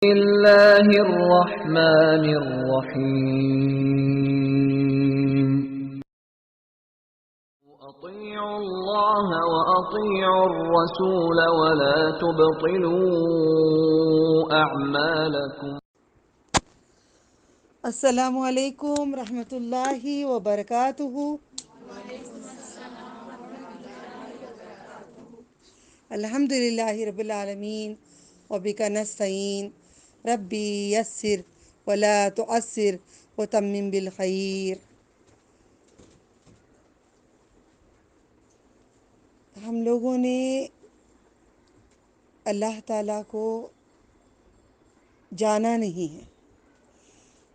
الله الرحمن الرحيم أطيعوا الله وأطيعوا الرسول ولا تبطلوا أعمالكم. السلام علیکم رحمۃ اللہ وبرکاتہ۔ الحمد للہ رب العالمین وبک نستعین ربی یسر ولا تعسر وتمم بالخیر۔ ہم لوگوں نے اللہ تعالیٰ کو جانا نہیں ہے،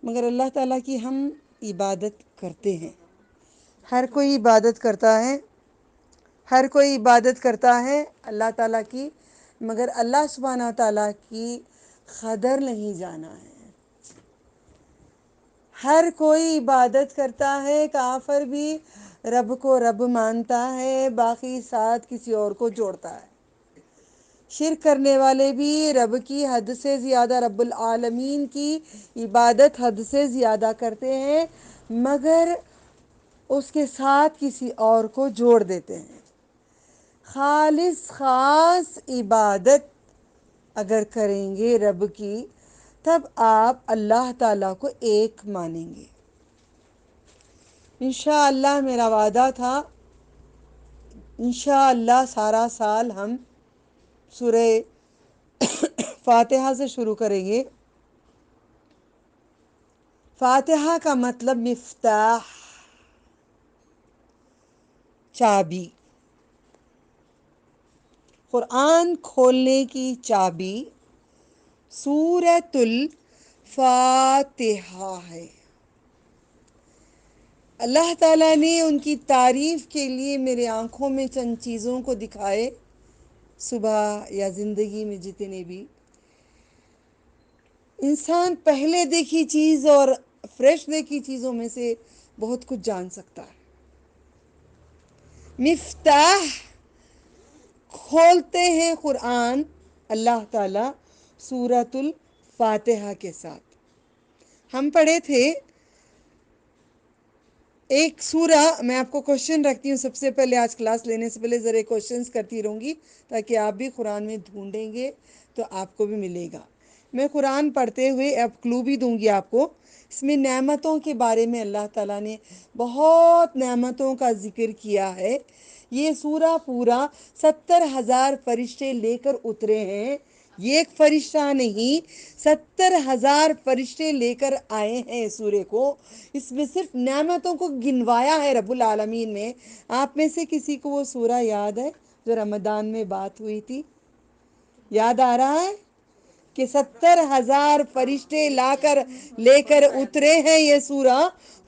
مگر اللہ تعالیٰ کی ہم عبادت کرتے ہیں۔ ہر کوئی عبادت کرتا ہے اللہ تعالیٰ کی، مگر اللہ سبحانہ و تعالیٰ کی قدر نہیں جانا ہے۔ ہر کوئی عبادت کرتا ہے، کافر بھی رب کو رب مانتا ہے، باقی ساتھ کسی اور کو جوڑتا ہے۔ شرک کرنے والے بھی رب کی حد سے زیادہ، رب العالمین کی عبادت حد سے زیادہ کرتے ہیں، مگر اس کے ساتھ کسی اور کو جوڑ دیتے ہیں۔ خاص عبادت اگر کریں گے رب کی، تب آپ اللہ تعالیٰ کو ایک مانیں گے۔ انشاءاللہ میرا وعدہ تھا، انشاءاللہ سارا سال ہم سورہ فاتحہ سے شروع کریں گے۔ فاتحہ کا مطلب مفتاح، چابی، قرآن کھولنے کی چابی سورۃ الفاتحہ ہے۔ اللہ تعالیٰ نے ان کی تعریف کے لیے میرے آنکھوں میں چند چیزوں کو دکھائے، صبح یا زندگی میں جتنے بھی انسان پہلے دیکھی چیز اور فریش دیکھی چیزوں میں سے بہت کچھ جان سکتا ہے۔ مفتاح کھولتے ہیں قرآن اللہ تعالیٰ سورۃ الفاتحہ کے ساتھ۔ ہم پڑھے تھے ایک سورہ، میں آپ کو کوشچن رکھتی ہوں سب سے پہلے، آج کلاس لینے سے پہلے ذرا کوشچنز کرتی رہوں گی تاکہ آپ بھی قرآن میں ڈھونڈیں گے تو آپ کو بھی ملے گا۔ میں قرآن پڑھتے ہوئے اب کلو بھی دوں گی آپ کو۔ اس میں نعمتوں کے بارے میں اللہ تعالیٰ نے بہت نعمتوں کا ذکر کیا ہے۔ یہ سورہ پورا 70,000 فرشتے لے کر اترے ہیں، یہ ایک فرشتہ نہیں، 70,000 فرشتے لے کر آئے ہیں اس سورے کو۔ اس میں صرف نعمتوں کو گنوایا ہے رب العالمین نے۔ آپ میں سے کسی کو وہ سورہ یاد ہے جو رمضان میں بات ہوئی تھی؟ یاد آ رہا ہے کہ 70,000 فرشتے لے کر اترے ہیں؟ یہ سورہ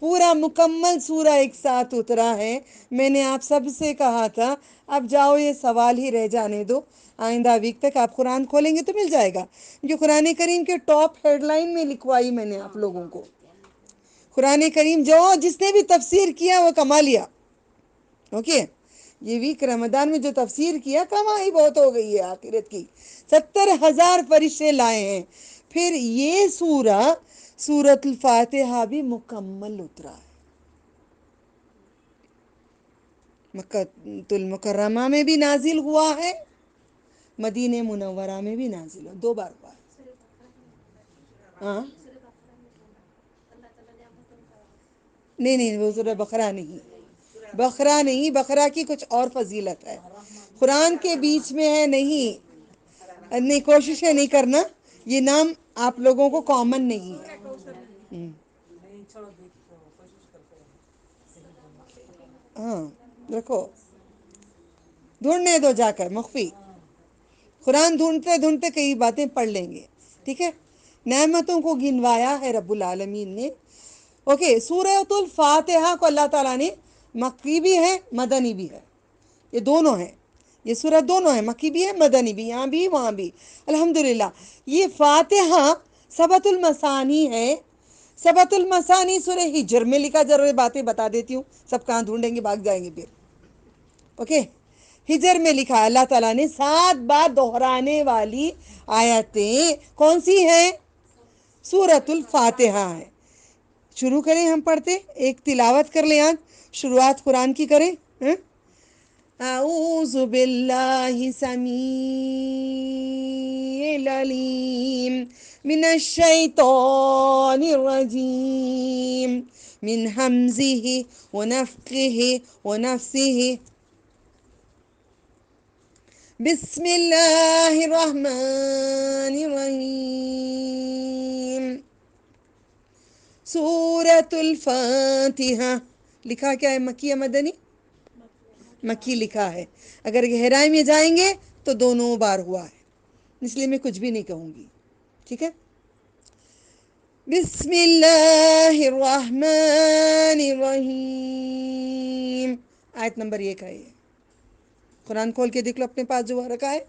پورا مکمل سورہ ایک ساتھ اترا ہے۔ میں نے آپ سب سے کہا تھا اب جاؤ یہ سوال ہی رہ جانے دو، آئندہ ویک تک آپ قرآن کھولیں گے تو مل جائے گا، جو قرآن کریم کے ٹاپ ہیڈ لائن میں لکھوائی میں نے آپ لوگوں کو۔ قرآن کریم جس نے بھی تفسیر کیا وہ کما لیا، اوکے؟ یہ ویک رمضان میں جو تفسیر کیا کمائی بہت ہو گئی ہے آخرت کی۔ 70,000 فرشتے لائے ہیں۔ پھر یہ سورۃ الفاتحہ بھی مکمل اترا ہے۔ مکہ المکرمہ میں بھی نازل ہوا ہے، مدینہ منورہ میں بھی نازل ہوا، 2 بار ہوا ہے۔ ہاں نہیں، وہ سورہ بقرہ نہیں، بقرہ کی کچھ اور فضیلت ہے، قرآن کے بیچ میں ہے، نہیں کوششیں نہیں کرنا، یہ نام آپ لوگوں کو کامن نہیں ہے۔ ہاں دیکھو، ڈھونڈنے دو جا کر مخفی، قرآن ڈھونڈتے ڈھونڈتے کئی باتیں پڑھ لیں گے، ٹھیک ہے؟ نعمتوں کو گنوایا ہے رب العالمین نے۔ اوکے، سورۃ الفاتحہ کو اللہ تعالیٰ نے مکی بھی ہے مدنی بھی ہے، یہ دونوں ہیں، یہ سورہ دونوں ہے، مکی بھی ہے مدنی بھی، یہاں بھی وہاں بھی، الحمدللہ۔ یہ فاتحہ سبۃ المثانی ہے۔ سبۃ المثانی سورہ ہجر میں لکھا، ضرور باتیں بتا دیتی ہوں، سب کہاں ڈھونڈیں گے، بھاگ جائیں گے پھر، اوکے؟ ہجر میں لکھا ہے اللہ تعالیٰ نے 7 بار دہرانے والی آیتیں کون سی ہیں؟ سورۃ الفاتحہ ہے۔ شروع کریں ہم پڑھتے، ایک تلاوت کر لیں، آج شروعات قرآن کی کریں۔ اعوذ باللہ سمیع العلیم من الشیطان الرجیم من ہمزہ ونفخہ ونفسہ بسم اللہ الرحمن الرحیم سورۃ الفاتحہ۔ لکھا کیا ہے؟ مکی یا مدنی؟ مکی لکھا ہے۔ اگر گہرائی میں جائیں گے تو دونوں بار ہوا ہے، اس لیے میں کچھ بھی نہیں کہوں گی، ٹھیک ہے؟ بسم اللہ الرحمن الرحیم، آیت نمبر 1 ہے یہ۔ قرآن کھول کے دیکھ لو اپنے پاس جو رکھا ہے،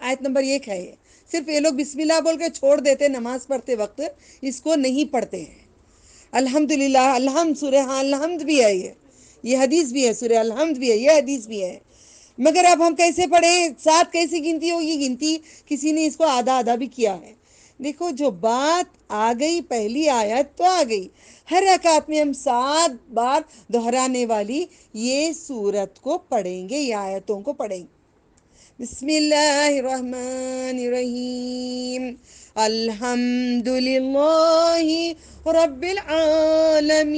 آیت نمبر 1 ہے یہ۔ صرف یہ لوگ بسم اللہ بول کے چھوڑ دیتے، نماز پڑھتے وقت اس کو نہیں پڑھتے ہیں۔ الحمدللہ، الحمد، سورہ الحمد بھی ہے یہ حدیث بھی ہے، سورہ الحمد بھی ہے، یہ حدیث بھی ہے۔ مگر اب ہم کیسے پڑھیں؟ 7 کیسی گنتی ہوگی؟ گنتی کسی نے اس کو آدھا آدھا بھی کیا ہے۔ دیکھو جو بات آ گئی، پہلی آیت تو آ گئی، ہر رکعت میں ہم 7 بار دہرانے والی یہ سورت کو پڑھیں گے، یہ آیتوں کو پڑھیں گے۔ بسم اللہ الرحمن الرحیم الحمد للہ رب العالمین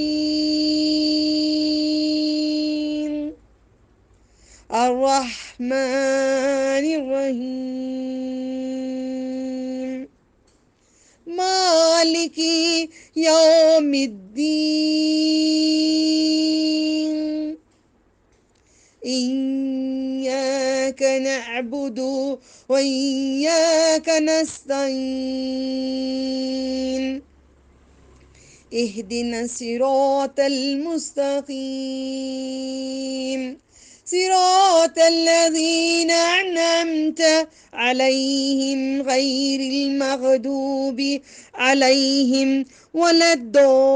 الرحمن الرحیم مالک یوم الدین إياك نعبد وإياك نستعين اهدنا الصراط المستقيم صراط الذين أنعمت عليهم غير المغضوب عليهم ولا الضالين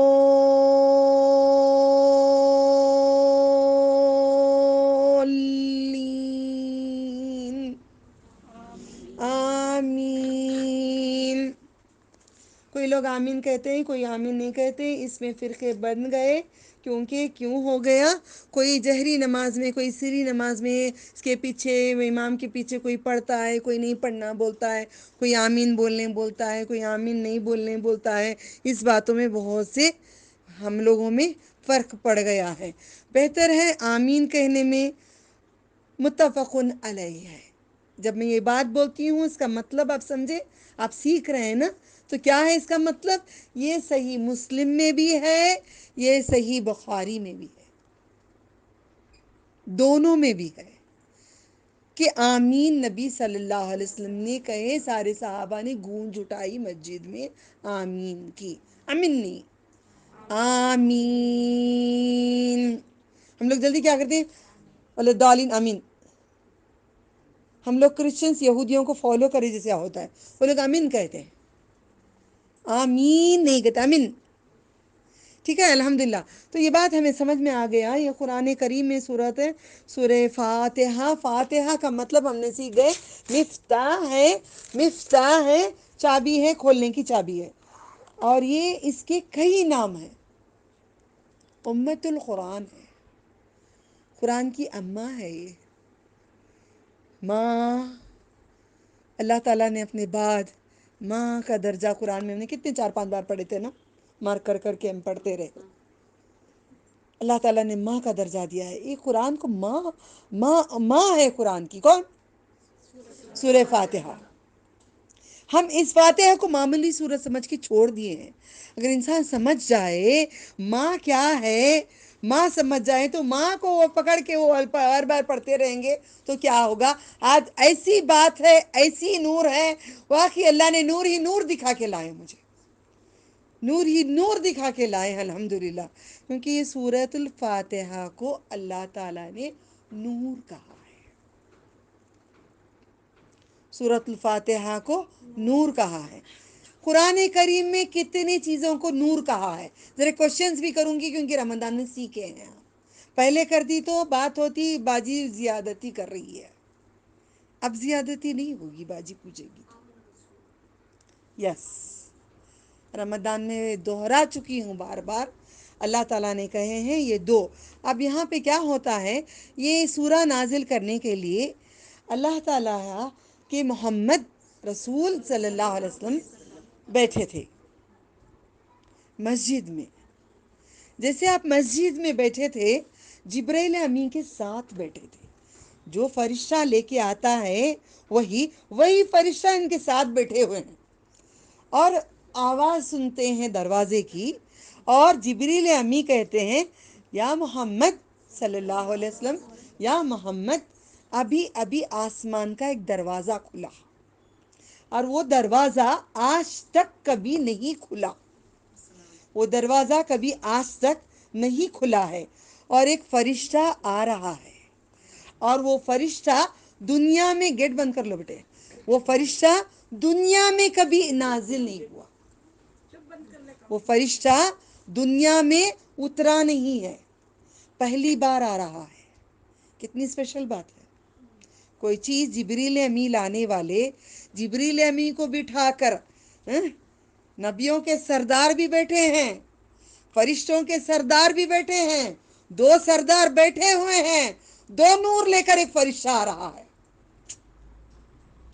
آمین۔ کوئی لوگ آمین کہتے ہیں، کوئی آمین نہیں کہتے، اس میں فرقے بن گئے۔ کیونکہ کیوں ہو گیا؟ کوئی جہری نماز میں، کوئی سری نماز میں، اس کے پیچھے امام کے پیچھے کوئی پڑھتا ہے، کوئی نہیں پڑھنا بولتا ہے، کوئی آمین بولنے بولتا ہے، کوئی آمین نہیں بولنے بولتا ہے۔ اس باتوں میں بہت سے ہم لوگوں میں فرق پڑ گیا ہے۔ بہتر ہے آمین کہنے میں متفقن علیہ ہے۔ جب میں یہ بات بولتی ہوں اس کا مطلب آپ سمجھے، آپ سیکھ رہے ہیں نا؟ تو کیا ہے اس کا مطلب؟ یہ صحیح مسلم میں بھی ہے، یہ صحیح بخاری میں بھی ہے، دونوں میں بھی ہے کہ آمین نبی صلی اللہ علیہ وسلم نے کہے، سارے صحابہ نے گونج اٹھائی مسجد میں، آمین کی، امین نہیں، آمین۔ ہم لوگ جلدی کیا کرتے ہیں؟ الضالین، آمین۔ ہم لوگ کرسچنس یہودیوں کو فالو کرے جیسے ہوتا ہے، وہ لوگ آمین کہتے ہیں، آمین نہیں کہتے، آمین۔ ٹھیک ہے، الحمدللہ۔ تو یہ بات ہمیں سمجھ میں آ گیا۔ یہ قرآن کریم میں صورت ہے سورہ فاتحہ۔ فاتحہ کا مطلب ہم نے سیکھ گئے، مفتاح ہے، مفتاح ہے، چابی ہے، کھولنے کی چابی ہے۔ اور یہ اس کے کئی نام ہیں۔ امت القرآن ہے، قرآن کی اماں ہے یہ، ماں۔ اللہ تعالیٰ نے اپنے بعد ماں کا درجہ قرآن میں ہم نے کتنے 4-5 بار پڑھے تھے نا، مار کر کر کے ہم پڑھتے رہے۔ اللہ تعالیٰ نے ماں کا درجہ دیا ہے۔ یہ قرآن کو ماں ہے قرآن کی، کون؟ سورہ فاتحہ۔ ہم اس فاتحہ کو معمولی سورت سمجھ کے چھوڑ دیے ہیں۔ اگر انسان سمجھ جائے ماں کیا ہے، ماں سمجھ جائے تو ماں کو وہ پکڑ کے وہ ہر بار پڑھتے رہیں گے تو کیا ہوگا؟ آج ایسی بات ہے، ایسی نور ہے، واقعی اللہ نے نور ہی نور دکھا کے لائے، مجھے نور ہی نور دکھا کے لائے ہیں، الحمدللہ۔ کیونکہ یہ سورۃ الفاتحہ کو اللہ تعالیٰ نے نور کہا ہے، سورۃ الفاتحہ کو نور کہا ہے۔ قرآن کریم میں کتنی چیزوں کو نور کہا ہے؟ ذرا کوشچنز بھی کروں گی کیونکہ رمضان میں سیکھے ہیں، پہلے کرتی تو بات ہوتی باجی زیادتی کر رہی ہے، اب زیادتی نہیں ہوگی، باجی پوچھے گی تو یس رمضان میں دوہرا چکی ہوں بار بار، اللہ تعالیٰ نے کہے ہیں یہ دو۔ اب یہاں پہ کیا ہوتا ہے، یہ سورہ نازل کرنے کے لیے اللہ تعالیٰ کہ محمد رسول صلی اللہ علیہ وسلم بیٹھے تھے مسجد میں، جیسے آپ مسجد میں بیٹھے تھے جبرائیل امین کے ساتھ بیٹھے تھے، جو فرشتہ لے کے آتا ہے وہی فرشتہ ان کے ساتھ بیٹھے ہوئے ہیں، اور آواز سنتے ہیں دروازے کی، اور جبریل امی کہتے ہیں یا محمد صلی اللہ علیہ وسلم، یا محمد ابھی ابھی آسمان کا ایک دروازہ کھلا، اور وہ دروازہ آج تک کبھی نہیں کھلا، وہ دروازہ کبھی آج تک نہیں کھلا ہے، اور ایک فرشتہ آ رہا ہے، اور وہ فرشتہ دنیا میں، گیٹ بند کر لو بیٹے، وہ فرشتہ دنیا میں کبھی نازل نہیں ہوا، وہ فرشتہ دنیا میں اترا نہیں ہے، پہلی بار آ رہا ہے۔ کتنی اسپیشل بات ہے، کوئی چیز جبریل امی لانے والے، جبریل امی کو بٹھا کر نبیوں کے سردار بھی بیٹھے ہیں، فرشتوں کے سردار بھی بیٹھے ہیں، دو سردار بیٹھے ہوئے ہیں، دو نور لے کر ایک فرشتہ آ رہا ہے۔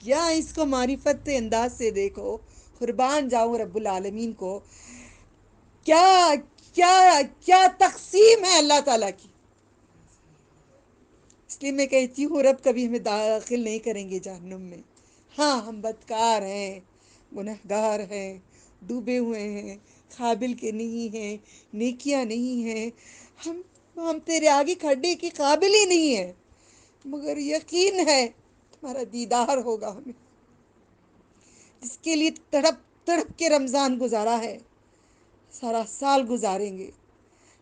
کیا اس کو معرفت انداز سے دیکھو، قربان جاؤں رب العالمین کو، کیا کیا کیا تقسیم ہے اللہ تعالیٰ کی۔ اس لیے میں کہتی ہوں رب کبھی ہمیں داخل نہیں کریں گے جہنم میں۔ ہاں ہم بدکار ہیں، گنہگار ہیں، ڈوبے ہوئے ہیں، قابل کے نہیں ہیں، نیکیاں نہیں ہیں، ہم تیرے آگے کھڑنے کے قابل ہی نہیں ہیں، مگر یقین ہے تمہارا دیدار ہوگا ہمیں، جس کے لیے تڑپ تڑپ کے رمضان گزارا ہے، سارا سال گزاریں گے،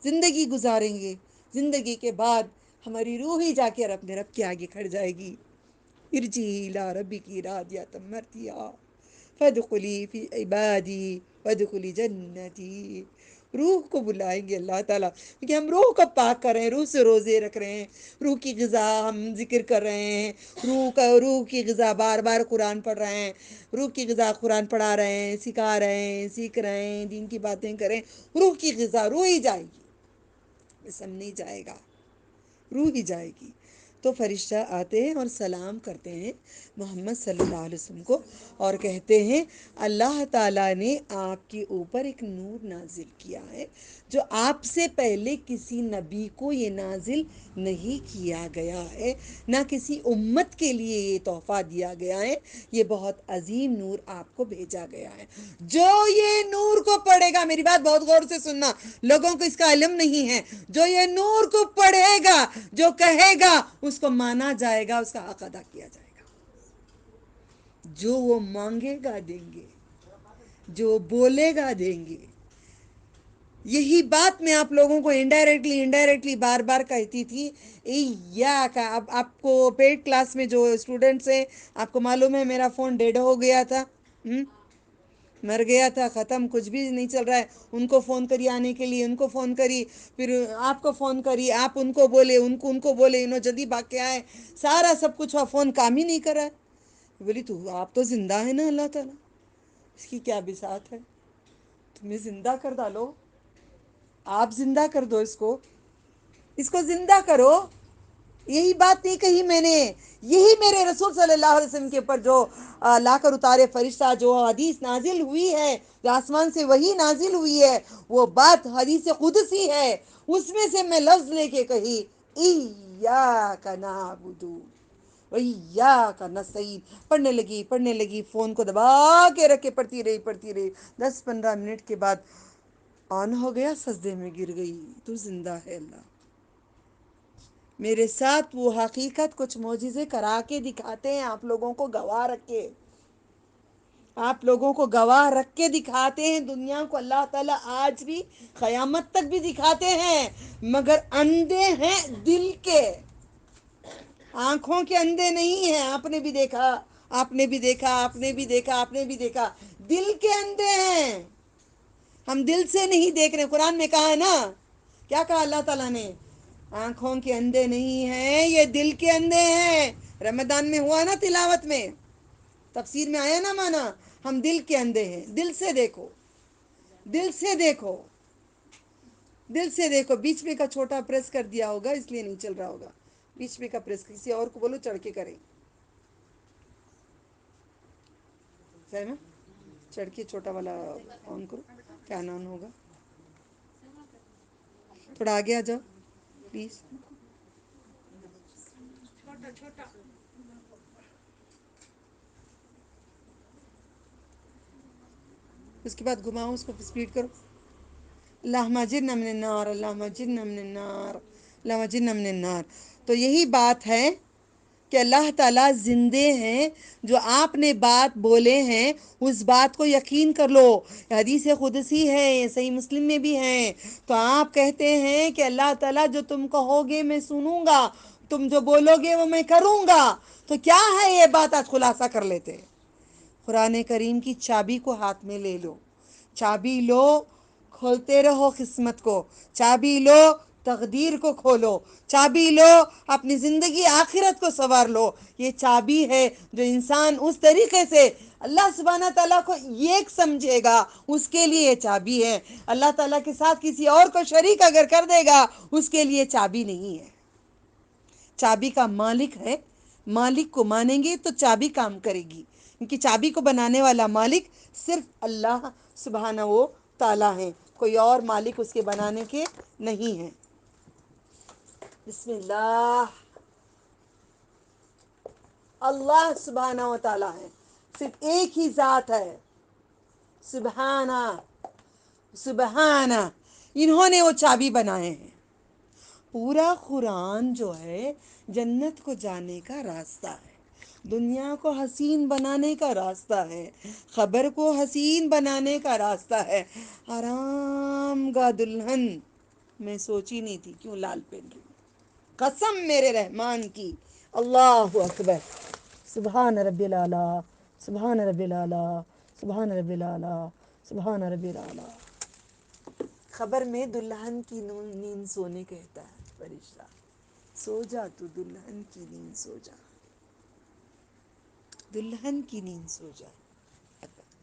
زندگی گزاریں گے، زندگی کے بعد ہماری روح ہی جا کے اپنے رب کے آگے کھڑ جائے گی۔ ارجعی الی ربک راضیۃ مرضیہ فادخلی فی عبادی وادخلی جنتی۔ روح کو بلائیں گے اللہ تعالیٰ، کیونکہ ہم روح کو پاک کر رہے ہیں، روح سے روزے رکھ رہے ہیں، روح کی غذا ہم ذکر کر رہے ہیں، روح کی غذا بار بار قرآن پڑھ رہے ہیں، روح کی غذا قرآن پڑھا رہے ہیں، سکھا رہے ہیں، سیکھ رہے ہیں، دین کی باتیں کریں، روح کی غذا، روح ہی جائے گی، جسم نہیں جائے گا، روح ہی جائے گی۔ تو فرشتہ آتے ہیں اور سلام کرتے ہیں محمد صلی اللہ علیہ وسلم کو، اور کہتے ہیں اللہ تعالیٰ نے آپ کے اوپر ایک نور نازل کیا ہے جو آپ سے پہلے کسی نبی کو یہ نازل نہیں کیا گیا ہے، نہ کسی امت کے لیے یہ تحفہ دیا گیا ہے، یہ بہت عظیم نور آپ کو بھیجا گیا ہے۔ جو یہ نور کو پڑھے گا، میری بات بہت غور سے سننا، لوگوں کو اس کا علم نہیں ہے، جو یہ نور کو پڑھے گا، جو کہے گا، اس کو مانا جائے گا، اس کا حق ادا کیا جائے گا، جو وہ مانگے گا دیں گے، جو بولے گا دیں گے۔ یہی بات میں آپ لوگوں کو انڈائریکٹلی بار بار کہتی تھی، اب آپ کو پیڈ کلاس میں جو اسٹوڈنٹس ہیں، آپ کو معلوم ہے میرا فون ڈیڈ ہو گیا تھا، مر گیا تھا، ختم، کچھ بھی نہیں چل رہا ہے، ان کو فون کری آنے کے لیے، ان کو فون کری، پھر آپ کو فون کری، آپ ان کو بولے، ان کو بولے، انہوں جلدی بھاگ کے آئے، سارا سب کچھ ہوا، فون کام ہی نہیں کر رہا ہے۔ بولی تو آپ تو زندہ ہے نا اللہ تعالیٰ، اس کی کیا بساط ہے، تمہیں زندہ کر ڈالو، آپ زندہ کر دو، اس کو زندہ کرو۔ یہی بات نہیں کہی میں نے، یہی میرے رسول صلی اللہ علیہ وسلم کے اوپر جو لا کر اتارے فرشتہ، جو حدیث نازل ہوئی ہے، جو آسمان سے وہی نازل ہوئی ہے، وہ بات حدیث قدسی ہے، اس میں سے میں لفظ لے کے کہی ایاک نعبد وایاک نستعین، پڑھنے لگی، فون کو دبا کے رکھ کے پڑھتی رہی، 10-15 منٹ کے بعد آن ہو گیا، سجدے میں گر گئی۔ تو زندہ ہے اللہ، میرے ساتھ وہ حقیقت کچھ معجزے کرا کے دکھاتے ہیں، آپ لوگوں کو گواہ رکھ کے، آپ لوگوں کو گواہ رکھ کے دکھاتے ہیں دنیا کو، اللہ تعالیٰ آج بھی قیامت تک بھی دکھاتے ہیں، مگر اندھے ہیں دل کے، آنکھوں کے اندھے نہیں ہیں۔ آپ نے بھی دیکھا، آپ نے بھی دیکھا، آپ نے بھی دیکھا، آپ نے بھی دیکھا، دل کے اندھے ہیں، ہم دل سے نہیں دیکھ رہے۔ قرآن میں کہا ہے نا، کیا کہا اللہ تعالیٰ نے، آنکھوں کے اندھے نہیں ہیں، یہ دل کے اندھے ہیں۔ رمضان میں ہوا نا تلاوت میں، تفسیر میں آیا نا مانا، ہم دل کے اندھے ہیں۔ دل سے دیکھو، دل سے دیکھو، دل سے دیکھو۔ بیچ میں کا چھوٹا پریس کر دیا ہوگا اس لیے نہیں چل رہا ہوگا، بیچ میں کا پریس کسی اور کو بولو چڑھ کے کریں، فہمہ؟ چڑھ کے چھوٹا والا آن کرو، فین آن ہوگا۔ تھوڑا آگے آ جاؤ پلیز۔ اس کے بعد گھماؤ اس کو، اسپیڈ کرو۔ اللہم اجرنا من النار، اللہم اجرنا من النار، اللہم اجرنا من النار۔ تو یہی بات ہے کہ اللہ تعالیٰ زندے ہیں، جو آپ نے بات بولے ہیں اس بات کو یقین کر لو۔ حدیث قدسی ہے، یہ صحیح مسلم میں بھی ہے۔ تو آپ کہتے ہیں کہ اللہ تعالیٰ جو تم کہو گے میں سنوں گا، تم جو بولو گے وہ میں کروں گا۔ تو کیا ہے یہ بات، آج خلاصہ کر لیتے ہیں۔ قرآن کریم کی چابی کو ہاتھ میں لے لو، چابی لو، کھولتے رہو قسمت کو، چابی لو تقدیر کو کھولو، چابی لو اپنی زندگی آخرت کو سنوار لو۔ یہ چابی ہے جو انسان اس طریقے سے اللہ سبحانہ تعالیٰ کو ایک سمجھے گا، اس کے لیے یہ چابی ہے۔ اللہ تعالیٰ کے ساتھ کسی اور کو شریک اگر کر دے گا، اس کے لیے چابی نہیں ہے۔ چابی کا مالک ہے، مالک کو مانیں گے تو چابی کام کرے گی، کیونکہ چابی کو بنانے والا مالک صرف اللہ سبحانہ و تعالیٰ ہے، کوئی اور مالک اس کے بنانے کے نہیں ہے۔ بسم اللہ۔ اللہ سبحانہ و تعالیٰ ہے، صرف ایک ہی ذات ہے، سبحانہ، سبحانہ۔ انہوں نے وہ چابی بنائے ہیں۔ پورا قرآن جو ہے جنت کو جانے کا راستہ ہے، دنیا کو حسین بنانے کا راستہ ہے، خبر کو حسین بنانے کا راستہ ہے۔ آرام گاہ دلہن میں سوچی نہیں تھی کیوں لال پہن رہی ہوں، قسم میرے رحمان کی۔ اللہ اکبر، سبحان ربی العلیٰ، سبحان ربی العلیٰ، سبحان ربی العلیٰ، سبحان ربی العلیٰ۔ خبر میں دلہن کی نیند سونے کہتا ہے فرشتہ، سو جا تو دلہن کی نیند سو جا، دلہن کی نیند سو جا۔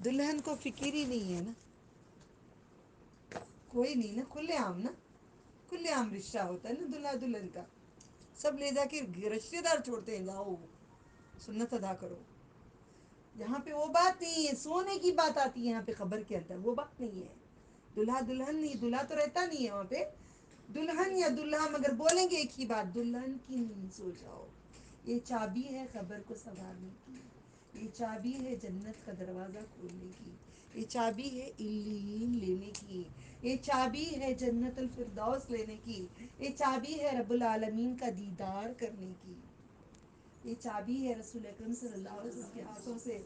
دلہن کو فکر ہی نہیں ہے نا، کوئی نہیں نا، کھلے عام نا، کھلے عام رشتہ ہوتا ہے نا دلہا دلہن کا، سب لے جا کے رشتے دار چھوڑتے ہیں، جاؤ سنت ادا کرو۔ یہاں پہ وہ بات نہیں ہے، سونے کی بات آتی ہے یہاں پہ خبر کے اندر، وہ بات نہیں ہے۔ دلہا دلہن نہیں، دلہا تو رہتا نہیں ہے وہاں پہ، دلہن یا دلہا مگر بولیں گے ایک ہی بات، دلہن کی نیند سو جاؤ۔ یہ چابی ہے خبر کو سنوارنے کی، یہ چابی ہے جنت کا دروازہ کھولنے کی، یہ چابی ہے علیین لینے کی، یہ چابی ہے جنت الفردوس لینے کی، یہ چابی ہے رب العالمین کا دیدار کرنے کی، یہ چابی ہے رسول اکرم صلی اللہ علیہ وسلم کے ہاتھوں سے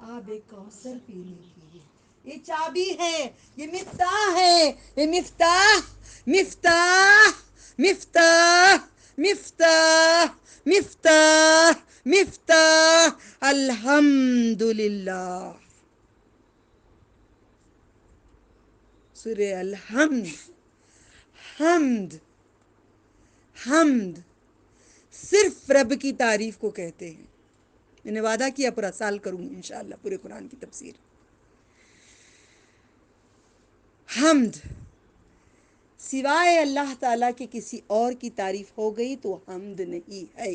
آب کوثر پینے کی، یہ چابی ہے، یہ مفتاح ہے، یہ مفتاح، مفتاح، مفتاح، مفتاح، مفتاح، مفتاح۔ الحمدللہ، سورہ الحمد، حمد، حمد صرف رب کی تعریف کو کہتے ہیں۔ میں نے وعدہ کیا پورا سال کروں گی انشاءاللہ پورے قرآن کی تفسیر۔ حمد، سوائے اللہ تعالیٰ کے کسی اور کی تعریف ہو گئی تو حمد نہیں ہے۔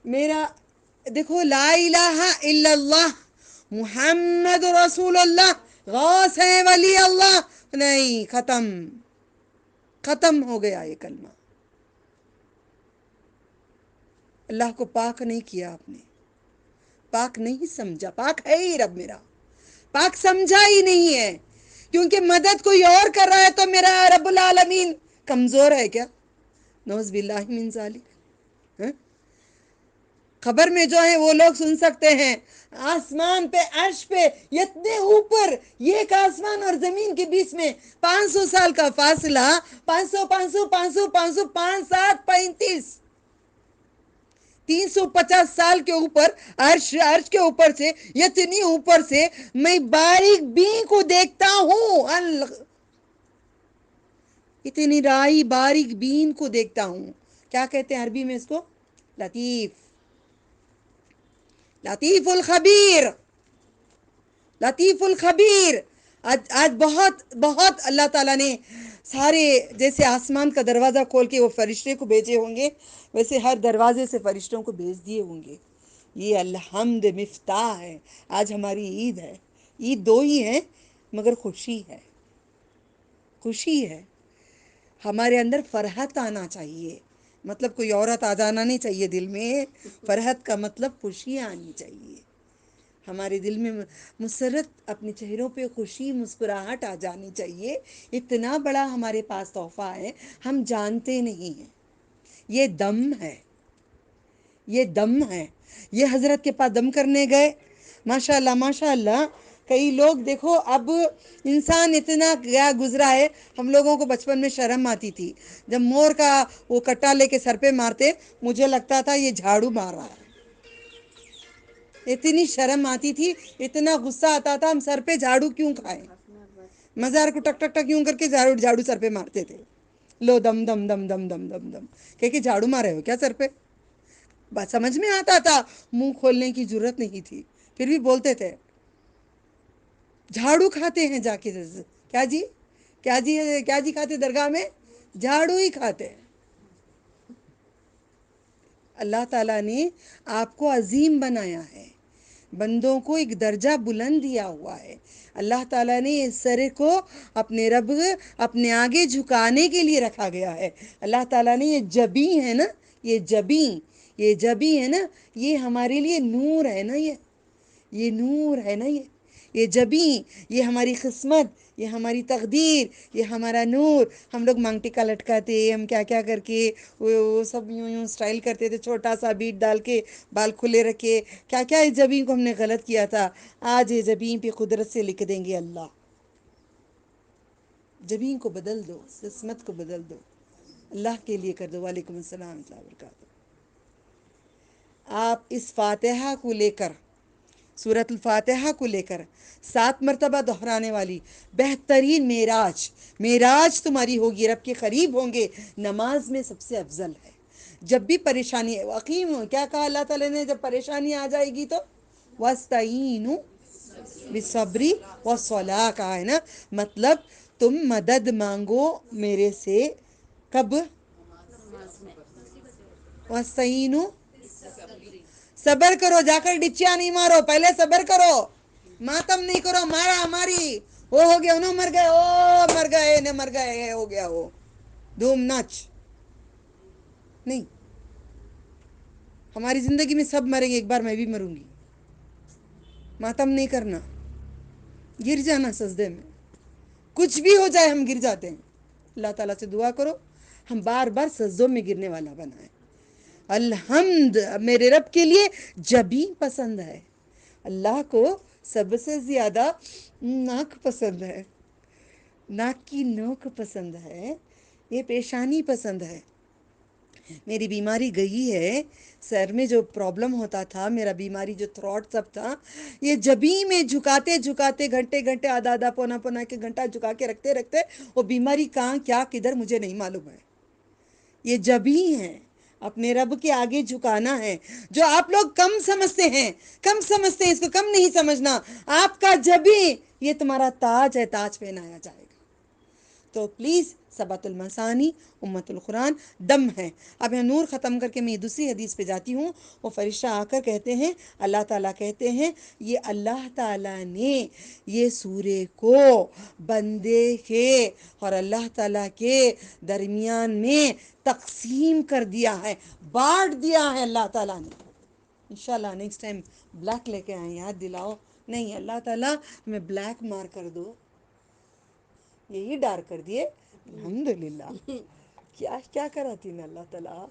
میرا دیکھو، لا الہ الا اللہ محمد رسول اللہ، غوث ہے ولی اللہ، نہیں، ختم، ختم ہو گیا یہ کلمہ۔ اللہ کو پاک نہیں کیا آپ نے، پاک نہیں سمجھا، پاک ہے ہی رب میرا، پاک سمجھا ہی نہیں ہے، کیونکہ مدد کوئی اور کر رہا ہے تو میرا رب العالمین کمزور ہے کیا؟ نعوذ باللہ من ذالک۔ خبر میں جو ہے وہ لوگ سن سکتے ہیں، آسمان پہ، عرش پہ، اتنے اوپر، یہ ایک آسمان اور زمین کے بیچ میں 500 سال کا فاصلہ، 500 500 500 500 5 7 35 350 سال کے اوپر، عرش کے اوپر سے، اتنی اوپر سے میں باریک بین کو دیکھتا ہوں، اتنی رائی باریک بین کو دیکھتا ہوں. کیا کہتے ہیں عربی میں اس کو؟ لطیف. لطیف الخبیر. لطیف الخبیر. آج بہت بہت اللہ تعالیٰ نے سارے، جیسے آسمان کا دروازہ کھول کے وہ فرشتے کو بھیجے ہوں گے، ویسے ہر دروازے سے فرشتوں کو بھیج دیے ہوں گے. یہ الحمد مفتاح ہے. آج ہماری عید ہے. عید دو ہی ہیں مگر خوشی ہے. خوشی ہے. ہمارے اندر فرحت آنا چاہیے. مطلب کوئی عورت آ جانا نہیں چاہیے دل میں. فرحت کا مطلب خوشیاں آنی چاہیے ہمارے دل میں. مسرت اپنے چہروں پہ خوشی مسکراہٹ آ جانی چاہیے. اتنا بڑا ہمارے پاس تحفہ ہے، ہم جانتے نہیں ہیں. یہ دم ہے. یہ دم ہے. یہ حضرت کے پاس دم کرنے گئے، ماشاء اللہ ماشاء اللہ. کئی لوگ دیکھو، اب انسان اتنا گیا گزرا ہے. ہم لوگوں کو بچپن میں شرم آتی تھی جب مور کا وہ کٹا لے کے سر پہ مارتے، مجھے لگتا تھا یہ جھاڑو مار رہا ہے. اتنی شرم آتی تھی، اتنا غصہ آتا تھا. ہم سر پہ جھاڑو کیوں کھائیں؟ مزار کو ٹک ٹک ٹک کیوں کر کے جھاڑو سر پہ مارتے تھے. لو دم دم دم دم دم دم دم کہ جھاڑو مارے ہو کیا سر پہ؟ بات سمجھ میں آتا تھا، منہ کھولنے کی ضرورت نہیں تھی، پھر بھی بولتے تھے. جھاڑو کھاتے ہیں جا کے. کیا جی کیا جی کیا جی کھاتے درگاہ میں؟ جھاڑو ہی کھاتے ہیں. اللہ تعالیٰ نے آپ کو عظیم بنایا ہے، بندوں کو ایک درجہ بلند دیا ہوا ہے. اللہ تعالیٰ نے اس سر کو اپنے رب اپنے آگے جھکانے کے لیے رکھا گیا ہے. اللہ تعالیٰ نے یہ جبیں ہے نا، یہ جبیں ہے نا، یہ ہمارے لیے نور ہے نا. یہ نور ہے نا. یہ جبیں، یہ ہماری قسمت، یہ ہماری تقدیر، یہ ہمارا نور. ہم لوگ مانگ ٹکا لٹکاتے، ہم کیا کیا کر کے وہ سب یوں یوں سٹائل کرتے تھے، چھوٹا سا بیٹ ڈال کے بال کھلے رکھے. کیا کیا اس جبیں کو ہم نے غلط کیا تھا. آج یہ جبیں پہ قدرت سے لکھ دیں گے اللہ. جبیں کو بدل دو، قسمت کو بدل دو، اللہ کے لیے کر دو. وعلیکم السلام ورحمۃ اللہ وبرکاتہ. آپ اس فاتحہ کو لے کر، سورۃ الفاتحہ کو لے کر 7 مرتبہ دہرانے والی بہترین معراج تمہاری ہوگی، رب کے قریب ہوں گے. نماز میں سب سے افضل ہے. جب بھی پریشانی عقیم ہو، کیا کہا اللہ تعالیٰ نے جب پریشانی آ جائے گی تو وَاسْتَعِینُوا بِالصَّبْرِ وَالصَّلَاةِ کہا ہے نا. مطلب تم مدد مانگو میرے سے. کب؟ وَاسْتَعِینُوا، صبر کرو. جا کر ڈچیا نہیں مارو، پہلے صبر کرو. ماتم نہیں کرو. مارا ہماری وہ ہو گیا، انہوں مر گئے، او مر گئے نہ مر گئے، ہو گیا وہ دھوم ناچ نہیں. ہماری زندگی میں سب مریں گے، ایک بار میں بھی مروں گی. ماتم نہیں کرنا. گر جانا سجدے میں، کچھ بھی ہو جائے ہم گر جاتے ہیں. اللہ تعالیٰ سے دعا کرو ہم بار بار سجدوں میں گرنے والا بنائیں. الحمد میرے رب کے لیے جبیں پسند ہے. اللہ کو سب سے زیادہ ناک پسند ہے. ناک کی نوک پسند ہے. یہ پیشانی پسند ہے. میری بیماری گئی ہے. سر میں جو پرابلم ہوتا تھا، میرا بیماری جو تھراٹ سب تھا، یہ جبیں میں جھکاتے جھکاتے گھنٹے گھنٹے آدھا آدھا پونا پونا کے گھنٹہ جھکا کے رکھتے رکھتے وہ بیماری کہاں کیا کدھر مجھے نہیں معلوم ہے. یہ جبیں ہے، اپنے رب کے آگے جھکانا ہے. جو آپ لوگ کم سمجھتے ہیں اس کو کم نہیں سمجھنا. آپ کا جبیں یہ تمہارا تاج ہے، تاج پہنایا جائے گا. تو پلیز سبات المثانی امت القرآن دم ہے. اب میں نور ختم کر کے میں دوسری حدیث پہ جاتی ہوں. وہ فرشتہ آ کر کہتے ہیں، اللہ تعالیٰ کہتے ہیں، یہ اللہ تعالیٰ نے یہ سورے کو بندے کے اور اللہ تعالیٰ کے درمیان میں تقسیم کر دیا ہے، بانٹ دیا ہے اللہ تعالیٰ نے. انشاءاللہ نیکسٹ ٹائم بلیک لے کے آئیں، یاد دلاؤ. نہیں اللہ تعالیٰ ہمیں بلیک مار کر دو. یہی ڈار کر دیے. الحمدللہ. کیا کیا کراتی میں اللہ تعالیٰ.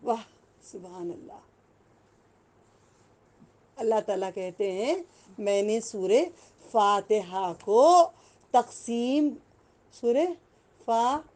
واہ سبحان اللہ. اللہ تعالیٰ کہتے ہیں میں نے سورہ فاتحہ کو تقسیم، سورہ فاتحہ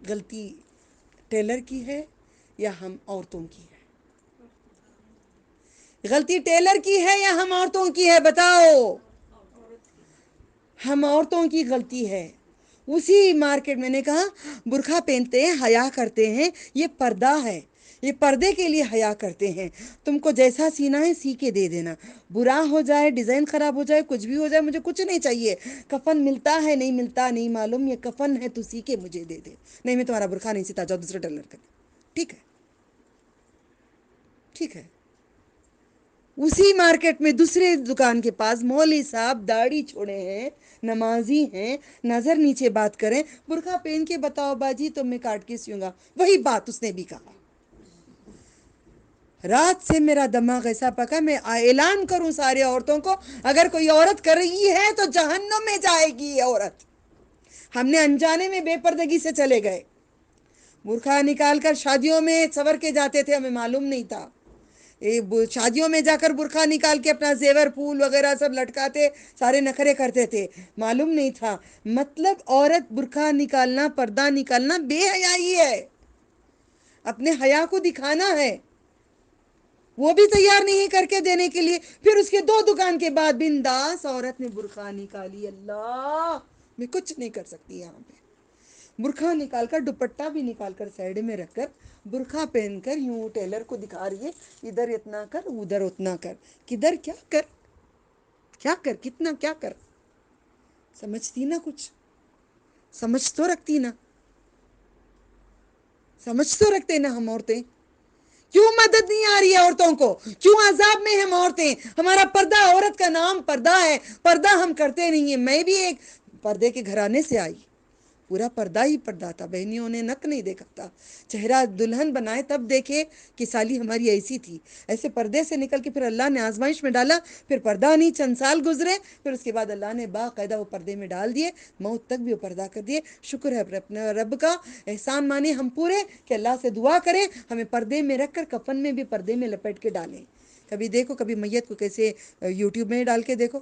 غلطی ٹیلر کی ہے یا ہم عورتوں کی ہے؟ غلطی ٹیلر کی ہے یا ہم عورتوں کی ہے؟ بتاؤ. ہم عورتوں کی غلطی ہے. اسی مارکیٹ میں نے کہا برقع پہنتے ہیں، حیا کرتے ہیں، یہ پردہ ہے، یہ پردے کے لیے حیا کرتے ہیں. تم کو جیسا سینا ہے سی کے دے دینا، برا ہو جائے، ڈیزائن خراب ہو جائے، کچھ بھی ہو جائے، مجھے کچھ نہیں چاہیے. کفن ملتا ہے نہیں ملتا نہیں معلوم، یہ کفن ہے تو سی کے مجھے دے دے. نہیں میں تمہارا برقع نہیں سیتا، جاؤ دوسرا ٹیلر کر. ٹھیک ہے، ٹھیک ہے. اسی مارکیٹ میں دوسرے دکان کے پاس مولوی صاحب داڑھی چھوڑے ہیں، نمازی ہیں، نظر نیچے بات کریں، برقع پہن کے بتاؤ باجی تو میں کاٹ کے سیوں گا. وہی بات اس نے بھی کہا. رات سے میرا دماغ ایسا پکا، میں اعلان کروں سارے عورتوں کو، اگر کوئی عورت کر رہی ہے تو جہنم میں جائے گی یہ عورت. ہم نے انجانے میں بے پردگی سے چلے گئے، برقع نکال کر شادیوں میں سور کے جاتے تھے، ہمیں معلوم نہیں تھا. شادیوں میں جا کر برقع نکال کے اپنا زیور پھول وغیرہ سب لٹکاتے، سارے نخرے کرتے تھے، معلوم نہیں تھا. مطلب عورت برقع نکالنا، پردہ نکالنا بے حیائی ہے، اپنے حیا کو دکھانا ہے. وہ بھی تیار نہیں کر کے دینے کے لیے. پھر اس کے 2 دکان کے بعد بنداس عورت نے برقع نکالی. اللہ، میں کچھ نہیں کر سکتی یہاں پہ. برقع نکال کر، دوپٹہ بھی نکال کر سائڈ میں رکھ کر، برقع پہن کر یوں ٹیلر کو دکھا رہی ہے، ادھر اتنا کر ادھر اتنا کر. کدھر کیا کر، کیا کر، کتنا کیا کر. سمجھتی نا، کچھ سمجھ تو رکھتی نا، سمجھ تو رکھتے نا ہم عورتیں. کیوں مدد نہیں آ رہی ہے عورتوں کو؟ کیوں عذاب میں ہم عورتیں؟ ہمارا پردہ، عورت کا نام پردہ ہے، پردہ ہم کرتے نہیں ہیں. میں بھی ایک پردے کے گھرانے سے آئی، پورا پردہ ہی پردہ تھا. بہنیوں نے نک نہیں دیکھا تھا، چہرہ دلہن بنائے تب دیکھے کہ سالی ہماری ایسی تھی. ایسے پردے سے نکل کے پھر اللہ نے آزمائش میں ڈالا، پھر پردہ نہیں، چند سال گزرے، پھر اس کے بعد اللہ نے باقاعدہ وہ پردے میں ڈال دیے، موت تک بھی وہ پردہ کر دیے. شکر ہے اپنے رب کا، احسان مانے ہم پورے کہ اللہ سے دعا کریں ہمیں پردے میں رکھ کر کفن میں بھی پردے میں لپیٹ کے ڈالیں. کبھی دیکھو، کبھی میت کو کیسے یوٹیوب میں ڈال کے دیکھو،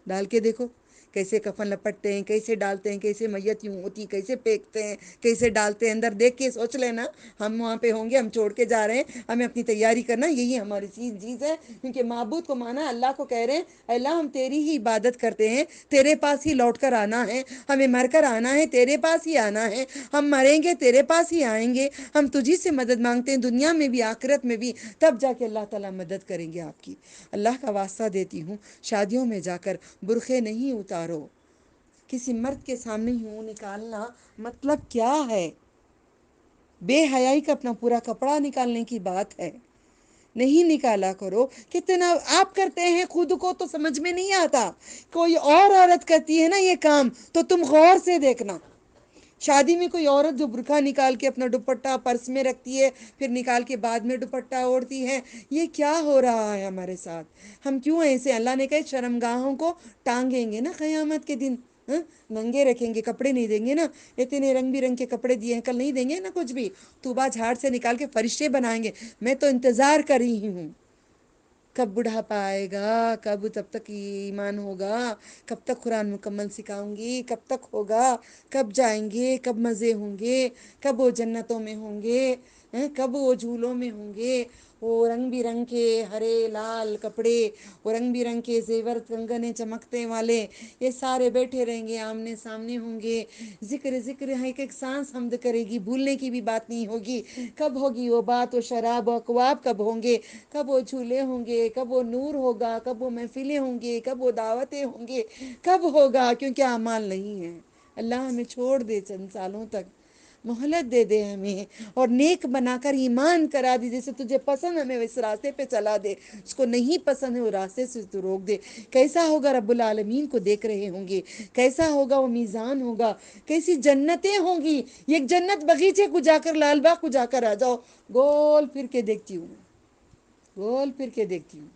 ڈال کے دیکھو کیسے کفن لپٹتے ہیں، کیسے ڈالتے ہیں، کیسے میت یوں ہوتی، کیسے پھینکتے ہیں، کیسے ڈالتے ہیں. اندر دیکھ کے سوچ لینا ہم وہاں پہ ہوں گے، ہم چھوڑ کے جا رہے ہیں، ہمیں اپنی تیاری کرنا، یہی ہماری چیز ہے. کیونکہ معبود کو مانا، اللہ کو کہہ رہے ہیں اللہ ہم تیری ہی عبادت کرتے ہیں، تیرے پاس ہی لوٹ کر آنا ہے، ہمیں مر کر آنا ہے، تیرے پاس ہی آنا ہے، ہم مریں گے تیرے پاس ہی آئیں گے. ہم تجھی سے مدد مانگتے ہیں، دنیا میں بھی آخرت میں بھی، تب جا کے اللہ تعالیٰ مدد کریں گے آپ کی. اللہ کا واسطہ دیتی ہوں، شادیوں میں جا کر برقعے نہیں اتارو. کسی مرد کے سامنے یوں نکالنا مطلب کیا ہے؟ بے حیائی کا اپنا پورا کپڑا نکالنے کی بات ہے. نہیں نکالا کرو. کتنا آپ کرتے ہیں خود کو تو سمجھ میں نہیں آتا، کوئی اور عورت کرتی ہے نا یہ کام تو تم غور سے دیکھنا. شادی میں کوئی عورت جو برقع نکال کے اپنا دوپٹہ پرس میں رکھتی ہے، پھر نکال کے بعد میں دوپٹہ اوڑھتی ہے، یہ کیا ہو رہا ہے ہمارے ساتھ؟ ہم کیوں ایسے؟ اللہ نے کہا شرمگاہوں کو ٹانگیں گے نا قیامت کے دن، ننگے رکھیں گے، کپڑے نہیں دیں گے نا. اتنے رنگ برنگ کے کپڑے دیے ہیں، کل نہیں دیں گے نا کچھ بھی. توبہ جھاڑ سے نکال کے فرشتے بنائیں گے. میں تو انتظار کر رہی ہوں کب بڑھاپا آئے گا، کب تب تک ایمان ہوگا، کب تک قرآن مکمل سکھاؤں گی، کب تک ہوگا، کب جائیں گے، کب مزے ہوں گے، کب وہ جنتوں میں ہوں گے، کب وہ جھولوں میں ہوں گے. وہ رنگ برنگ کے ہرے لال کپڑے، وہ رنگ برنگ کے زیور کنگنے چمکتے والے، یہ سارے بیٹھے رہیں گے، آمنے سامنے ہوں گے. ذکر ذکر ہے، ایک ایک سانس حمد کرے گی، بھولنے کی بھی بات نہیں ہوگی. کب ہوگی وہ بات، وہ شراب و اکواب کب ہوں گے، کب وہ جھولے ہوں گے، کب وہ نور ہوگا، کب وہ محفلیں ہوں گی، کب وہ دعوتیں ہوں گے، کب ہوگا؟ کیونکہ اعمال نہیں ہیں. اللہ ہمیں چھوڑ دے، چند سالوں تک مہلت دے دے ہمیں، اور نیک بنا کر ایمان کرا دی. جیسے تجھے پسند ہمیں اس راستے پہ چلا دے، اس کو نہیں پسند ہے وہ راستے سے تو روک دے. کیسا ہوگا؟ رب العالمین کو دیکھ رہے ہوں گے. کیسا ہوگا وہ میزان ہوگا، کیسی جنتیں ہوں گی. ایک جنت بغیچے کو جا کر، لال باغ کو جا کر آ جاؤ، گول پھر کے دیکھتی ہوں، گول پھر کے دیکھتی ہوں.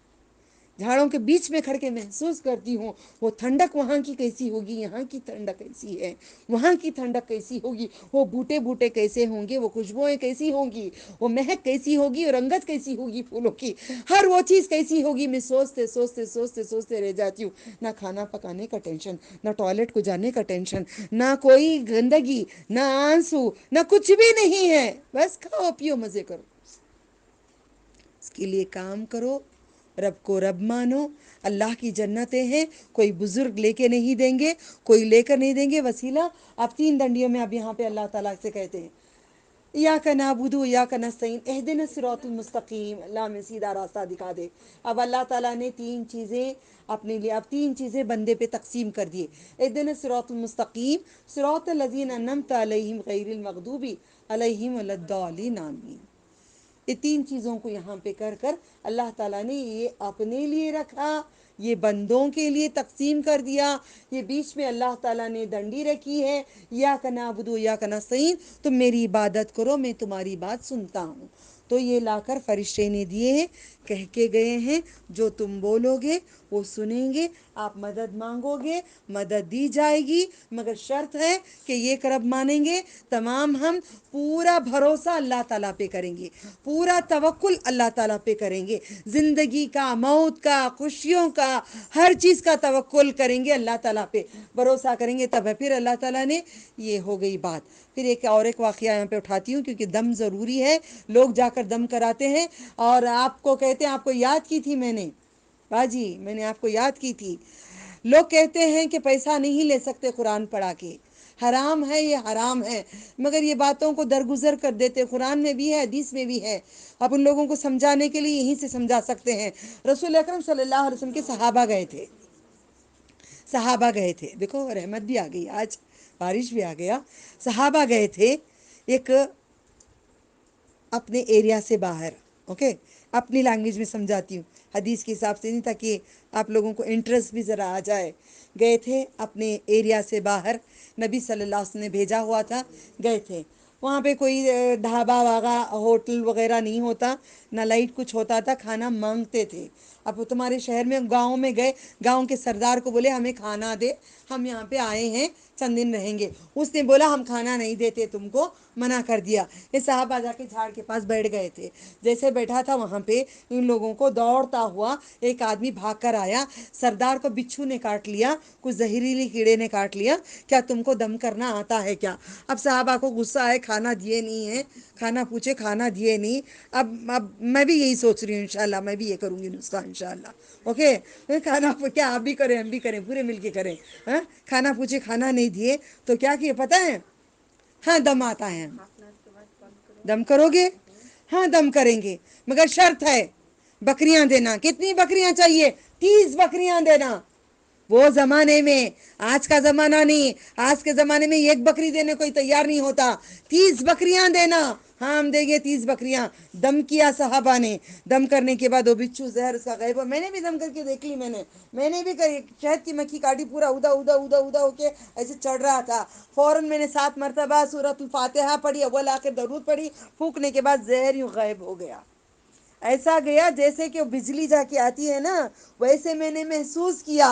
جھاڑوں کے بیچ میں کھڑ کے محسوس کرتی ہوں وہ ٹھنڈک وہاں کی کیسی ہوگی، یہاں کی ٹھنڈک کیسی ہے، وہاں کی ٹھنڈک کیسی ہوگی، وہ بوٹے بوٹے کیسے ہوں گے، وہ خوشبوئیں کیسی ہوں گی، وہ مہک کیسی ہوگی، اور رنگت کیسی ہوگی پھولوں کی، ہر وہ چیز کیسی ہوگی، میں سوچتے سوچتے سوچتے سوچتے رہ جاتی ہوں۔ نہ کھانا پکانے کا ٹینشن، نہ ٹوائلٹ کو جانے کا ٹینشن، نہ کوئی گندگی، نہ آنسو، نہ کچھ بھی نہیں ہے، بس کھاؤ پیو مزے کرو۔ اس کے لیے کام کرو، رب کو رب مانو، اللہ کی جنتیں ہیں، کوئی بزرگ لے کے نہیں دیں گے، کوئی لے کر نہیں دیں گے وسیلہ۔ آپ 3 ڈنڈیوں میں اب یہاں پہ اللہ تعالیٰ سے کہتے ہیں ایاک نعبد و ایاک نستعین اہدنا الصراط المستقیم، اللہ میں سیدھا راستہ دکھا دے۔ اب اللہ تعالیٰ نے 3 چیزیں اپنے لیے، اب 3 چیزیں بندے پہ تقسیم کر دیے۔ اہدنا الصراط المستقیم صراط الذین انعمت علیہم غیر المغضوب علیہم ولا الضالین آمین۔ یہ 3 چیزوں کو یہاں پہ کر کر اللہ تعالیٰ نے یہ اپنے لیے رکھا، یہ بندوں کے لیے تقسیم کر دیا، یہ بیچ میں اللہ تعالیٰ نے ڈنڈی رکھی ہے، ایاک نعبد و ایاک نستعین، تم میری عبادت کرو میں تمہاری بات سنتا ہوں۔ تو یہ لا کر فرشتے نے دیے ہیں، کہہ کے گئے ہیں جو تم بولو گے وہ سنیں گے، آپ مدد مانگو گے مدد دی جائے گی، مگر شرط ہے کہ یہ کرب مانیں گے تمام، ہم پورا بھروسہ اللہ تعالیٰ پہ کریں گے، پورا توکل اللہ تعالیٰ پہ کریں گے، زندگی کا، موت کا، خوشیوں کا، ہر چیز کا توکل کریں گے اللہ تعالیٰ پہ، بھروسہ کریں گے تب ہے۔ پھر اللہ تعالیٰ نے یہ ہو گئی بات۔ پھر ایک واقعہ یہاں پہ اٹھاتی ہوں کیونکہ دم ضروری ہے، لوگ جا کر دم کراتے ہیں اور آپ کو کہتے ہیں آپ کو یاد کی تھی میں نے باجی، میں نے آپ کو یاد کی تھی۔ لوگ کہتے ہیں کہ پیسہ نہیں لے سکتے قرآن پڑھا کے، حرام ہے، یہ حرام ہے، مگر یہ باتوں کو درگزر کر دیتے، قرآن میں بھی ہے حدیث میں بھی ہے۔ اب ان لوگوں کو سمجھانے کے لیے یہیں سے سمجھا سکتے ہیں۔ رسول اکرم صلی اللہ علیہ وسلم کے صحابہ گئے تھے، صحابہ گئے تھے، دیکھو رحمت بھی آ گئی، آج بارش بھی آ گیا۔ صحابہ گئے تھے ایک اپنے ایریا سے باہر، اوکے، اپنی لینگویج میں سمجھاتی ہوں، حدیث کے حساب سے نہیں، تاکہ آپ لوگوں کو انٹرسٹ بھی ذرا آ جائے۔ گئے تھے اپنے ایریا سے باہر، نبی صلی اللہ علیہ وسلم نے بھیجا ہوا تھا، گئے تھے وہاں پہ کوئی ڈھابا واغا ہوٹل وغیرہ نہیں ہوتا، نہ لائٹ کچھ ہوتا تھا، کھانا مانگتے تھے۔ اب تمہارے شہر میں گاؤں میں گئے، گاؤں کے سردار کو بولے ہمیں کھانا دے، ہم یہاں پہ آئے ہیں چند دن رہیں گے، اس نے بولا ہم کھانا نہیں دیتے تم کو، منع کر دیا۔ یہ صحابہ جا کے جھاڑ کے پاس بیٹھ گئے تھے، جیسے بیٹھا تھا وہاں پہ ان لوگوں کو دوڑتا ہوا ایک آدمی بھاگ کر آیا، سردار کو بچھو نے کاٹ لیا، کچھ زہریلی کیڑے نے کاٹ لیا، کیا تم کو دم کرنا آتا ہے کیا؟ اب صحابہ کو غصہ آئے، کھانا دیے نہیں ہے، کھانا پوچھے کھانا دیے نہیں۔ اب میں بھی یہی سوچ رہی ہوں انشاءاللہ میں بھی یہ کروں گی نسخہ انشاءاللہ، اوکے، کھانا کیا آپ بھی کریں ہم بھی کریں، پورے مل کے کریں، ہاں، کھانا پوچھے کھانا نہیں دیے تو کیا کیے پتہ ہے؟ ہاں دم آتا ہے، دم کرو گے؟ ہاں دم کریں گے، مگر شرط ہے بکریاں دینا۔ کتنی بکریاں چاہیے؟ 30 بکریاں دینا۔ وہ زمانے میں، آج کا زمانہ نہیں، آج کے زمانے میں 1 بکری دینے کوئی تیار نہیں ہوتا، 30 بکریاں دینا۔ ہاں ہم دیں گے 30 بکریاں۔ دم کیا صحابہ نے، دم کرنے کے بعد وہ بچھو زہر اس کا غائب ہوا۔ میں نے بھی دم کر کے دیکھ لی، میں نے بھی کری، شہد کی مکھی کاٹی، پورا ادا ادا ادا ادا ہو کے ایسے چڑھ رہا تھا، فوراً میں نے 7 مرتبہ سورۃ الفاتحہ پڑھی، اول آخر درود پڑھی، پھونکنے کے بعد زہر یوں غائب ہو گیا، ایسا گیا جیسے کہ بجلی جا کے آتی ہے نا، ویسے میں نے محسوس کیا۔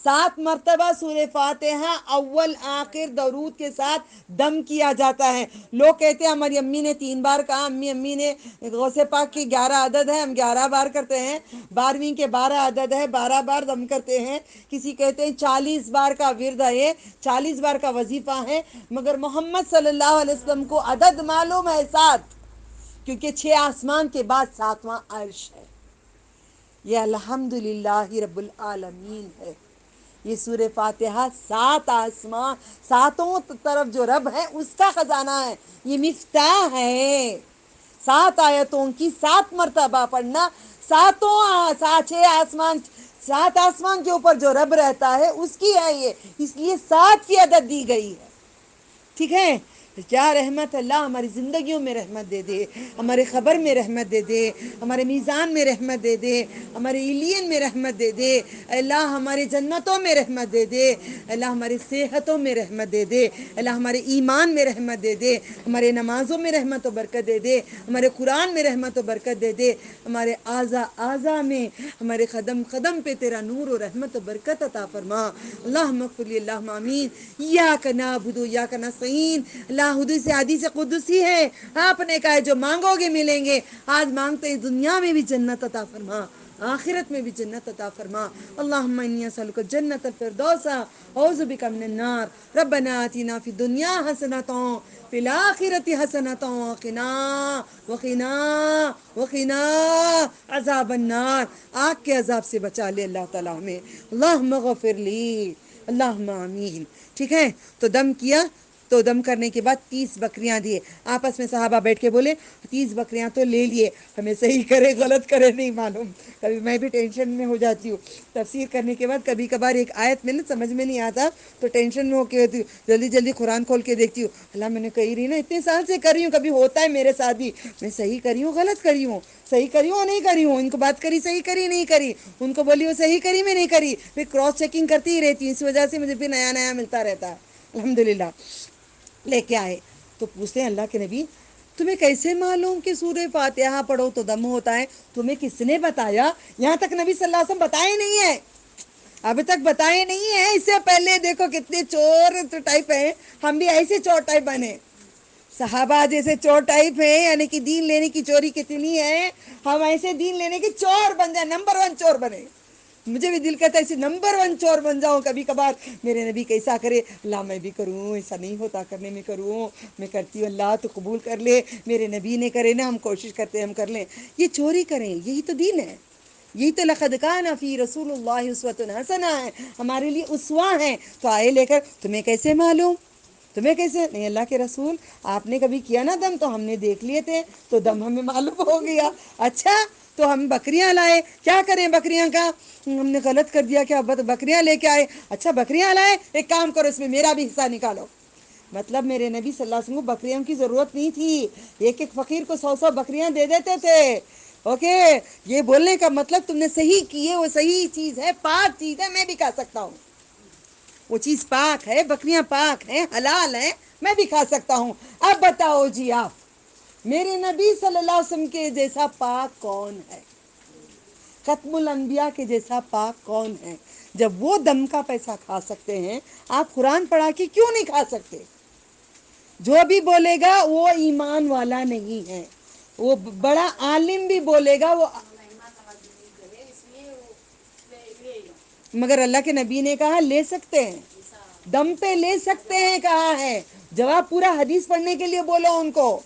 7 مرتبہ سورہ فاتحہ اول آخر درود کے ساتھ دم کیا جاتا ہے۔ لوگ کہتے ہیں ہماری امی نے 3 بار کہا، امی نے غوث پاک کی 11 عدد ہے، ہم 11 بار کرتے ہیں، 12ویں کے 12 عدد ہے، 12 بار دم کرتے ہیں، کسی کہتے ہیں 40 بار کا ورد ہے، 40 بار کا وظیفہ ہے، مگر محمد صلی اللہ علیہ وسلم کو عدد معلوم ہے 7، کیونکہ 6 آسمان کے بعد 7واں عرش ہے۔ یہ الحمدللہ رب العالمین ہے۔ یہ سورہ فاتحہ 7 آسمان، 7 طرف جو رب ہے اس کا خزانہ ہے، یہ مفتاح ہے۔ 7 آیتوں کی 7 مرتبہ پڑھنا، 6 آسمان، 7 آسمان کے اوپر جو رب رہتا ہے اس کی ہے یہ، اس لیے 7 کی عدد دی گئی ہے، ٹھیک ہے۔ کیا رحمت اللہ ہماری زندگیوں میں رحمت دے دے، ہمارے خبر میں رحمت دے دے، ہمارے میزان میں رحمت دے دے، ہمارے ایلین میں رحمت دے دے، اللہ ہمارے جنتوں میں رحمت دے دے، اللہ ہماری صحتوں میں رحمت دے دے، اللہ ہمارے ایمان میں رحمت دے دے، ہمارے نمازوں میں رحمت و برکت دے دے، ہمارے قرآن میں رحمت و برکت دے دے، ہمارے اعضا میں، ہمارے قدم قدم پہ تیرا نور و رحمت و برکت عطا فرما۔ اللہم اغفر لی، اللہم آمین۔ ایاک نعبد و ایاک نستعین۔ اللہ حدیث قدسی ہے، آپ نے کہا ہے جو مانگو گے ملیں گے، آج مانگتے ہیں دنیا میں بھی جنت عطا فرما، آخرت میں بھی جنت عطا فرما۔ اللہم انی اسألک جنت الفردوس اعوذ بک من النار۔ ربنا آتنا فی الدنیا حسنۃ فی الآخرۃ حسنۃ وقنا عذاب النار۔ آگ کے عذاب سے بچا لے اللہ تعالیٰ ہمیں۔ اللہم اغفر لی، اللہم آمین۔ ٹھیک ہے، تو دم کیا، تو دم کرنے کے بعد 30 بکریاں دیے، آپس میں صحابہ بیٹھ کے بولے 30 بکریاں تو لے لیے، ہمیں صحیح کرے غلط کرے نہیں معلوم، کبھی میں بھی ٹینشن میں ہو جاتی ہوں، تفسیر کرنے کے بعد کبھی کبھار ایک آیت میں نا سمجھ میں نہیں آتا تو ٹینشن میں ہو کے ہوتی ہوں، جلدی جلدی قرآن کھول کے دیکھتی ہوں، اللہ میں نے کہی رہی نا، اتنے سال سے کر رہی ہوں، کبھی ہوتا ہے میرے ساتھ بھی، میں صحیح کری ہوں غلط کری ہوں، صحیح کری ہوں نہیں کری ہوں، ان کو بات کری صحیح کری نہیں کری، ان کو بولی وہ صحیح کری میں نہیں کری، پھر کراس چیکنگ کرتی ہی رہتی ہوں، اس وجہ سے مجھے پھر نیا نیا ملتا رہتا ہے، الحمدللہ۔ لے کے آئے تو پوچھتے ہیں اللہ کے نبی تمہیں کیسے معلوم کہ سورہ فاتحہ پڑھو تو دم ہوتا ہے، تمہیں کس نے بتایا؟ یہاں تک نبی صلی اللہ علیہ وسلم بتائے نہیں ہے، ابھی تک بتائے نہیں ہے، اس سے پہلے دیکھو کتنے چور ٹائپ ہیں، ہم بھی ایسے چور ٹائپ بنے، صحابہ جیسے چور ٹائپ ہیں، یعنی کہ دین لینے کی چوری کتنی ہے، ہم ایسے دین لینے کی چور بن جائیں، نمبر 1 چور بنے۔ مجھے بھی دل کرتا ہے ایسے نمبر 1 چور بن جاؤں، کبھی کبھار میرے نبی کیسا کرے، اللہ میں بھی کروں، ایسا نہیں ہوتا کرنے میں کروں، میں کرتی ہوں اللہ تو قبول کر لے، میرے نبی نے کرے نا، ہم کوشش کرتے ہیں ہم کر لیں، یہ چوری کریں، یہی تو دین ہے، یہی تو لقد کان فی رسول اللہ اسوۃ حسنہ ہے، ہمارے لیے اسوہ ہیں، تو آئے لے کر تمہیں کیسے معلوم، تمہیں کیسے نہیں، اللہ کے رسول آپ نے کبھی کیا نا دم تو ہم نے دیکھ لیے تھے، تو دم ہمیں معلوم ہو گیا، اچھا تو ہم بکریاں لائے، کیا کریں بکریاں کا، ہم نے غلط کر دیا، کیا بکریاں لے کے آئے، اچھا بکریاں لائے، ایک کام کرو اس میں میرا بھی حصہ نکالو، مطلب میرے نبی صلی اللہ علیہ وسلم کو بکریوں کی ضرورت نہیں تھی، ایک ایک فقیر کو 100 بکریاں دے دیتے تھے، اوکے، یہ بولنے کا مطلب تم نے صحیح کیے، وہ صحیح چیز ہے، پاک چیز ہے، میں بھی کھا سکتا ہوں، وہ چیز پاک ہے، بکریاں پاک ہیں، حلال ہیں، میں بھی کھا سکتا ہوں۔ اب بتاؤ جی آپ، میرے نبی صلی اللہ علیہ وسلم کے جیسا پاک کون ہے، ختم الانبیاء کے جیسا پاک کون ہے، جب وہ دم کا پیسہ کھا سکتے ہیں، آپ قرآن پڑھا کے کیوں نہیں کھا سکتے؟ جو بھی بولے گا وہ ایمان والا نہیں ہے، وہ بڑا عالم بھی بولے گا وہ، مگر اللہ کے نبی نے کہا لے سکتے ہیں، دم پہ لے سکتے ہیں کہا ہے، جواب پورا حدیث پڑھنے کے لیے بولو ان کو،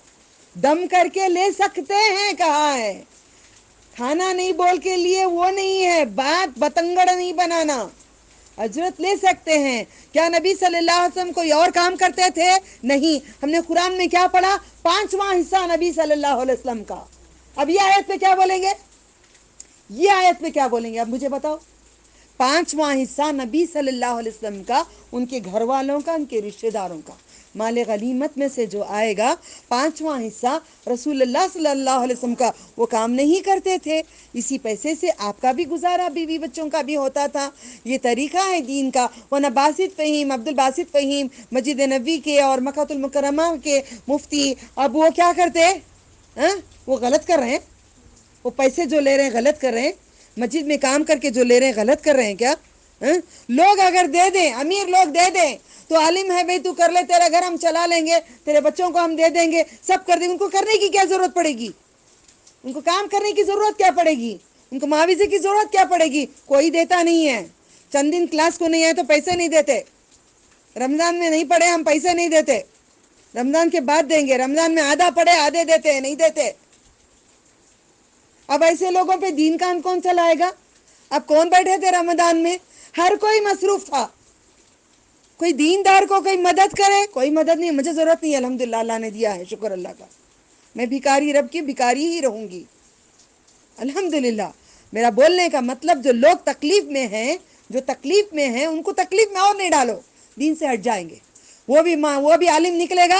دم کر کے لے سکتے ہیں کہا ہے، کھانا نہیں بول کے لیے وہ نہیں ہے، بات بتنگڑ نہیں بنانا، اجرت لے سکتے ہیں۔ کیا نبی صلی اللہ علیہ وسلم کوئی اور کام کرتے تھے؟ نہیں، ہم نے قرآن میں کیا پڑھا؟ 5واں حصہ نبی صلی اللہ علیہ وسلم کا، اب یہ آیت پہ کیا بولیں گے، یہ آیت پہ کیا بولیں گے، اب مجھے بتاؤ، 5واں حصہ نبی صلی اللہ علیہ وسلم کا، ان کے گھر والوں کا، ان کے رشتہ داروں کا، مال غنیمت میں سے جو آئے گا 5واں حصہ رسول اللہ صلی اللہ علیہ وسلم کا، وہ کام نہیں کرتے تھے، اسی پیسے سے آپ کا بھی گزارا، بیوی بچوں کا بھی ہوتا تھا، یہ طریقہ ہے دین کا، ورنہ باسط فہیم، عبد الباسط فہیم، مسجد نبوی کے اور مکہ المکرمہ کے مفتی، اب وہ کیا کرتے ہیں، وہ غلط کر رہے ہیں، وہ پیسے جو لے رہے ہیں غلط کر رہے ہیں، مسجد میں کام کر کے جو لے رہے ہیں غلط کر رہے ہیں کیا؟ لوگ اگر دے دیں، امیر لوگ دے دیں تو عالم ہے بھئی تو کر لے، تیرا گھر ہم چلا لیں گے، تیرے بچوں کو ہم دے دیں گے، سب کر دیں گے، ان کو کرنے کی کیا ضرورت پڑے گی، ان کو کام کرنے کی ضرورت کیا پڑے گی، ان کو معاوضے کی ضرورت کیا پڑے گی، کوئی دیتا نہیں ہے، چند دن کلاس کو نہیں آئے تو پیسے نہیں دیتے، رمضان میں نہیں پڑھے ہم پیسے نہیں دیتے، رمضان کے بعد دیں گے، رمضان میں آدھا پڑھے آدھے دیتے ہیں، نہیں دیتے، اب ایسے لوگوں پہ دین کام کون چلائے گا؟ اب کون بیٹھے تھے رمضان میں؟ ہر کوئی مصروف تھا، کوئی دیندار کو کوئی مدد کرے، کوئی مدد نہیں، مجھے ضرورت نہیں ہے، الحمدللہ اللہ نے دیا ہے، شکر اللہ کا، میں بھکاری رب کی بھکاری ہی رہوں گی، الحمدللہ۔ میرا بولنے کا مطلب جو لوگ تکلیف میں ہیں، جو تکلیف میں ہیں، ان کو تکلیف میں اور نہیں ڈالو، دین سے ہٹ جائیں گے، وہ بھی عالم نکلے گا,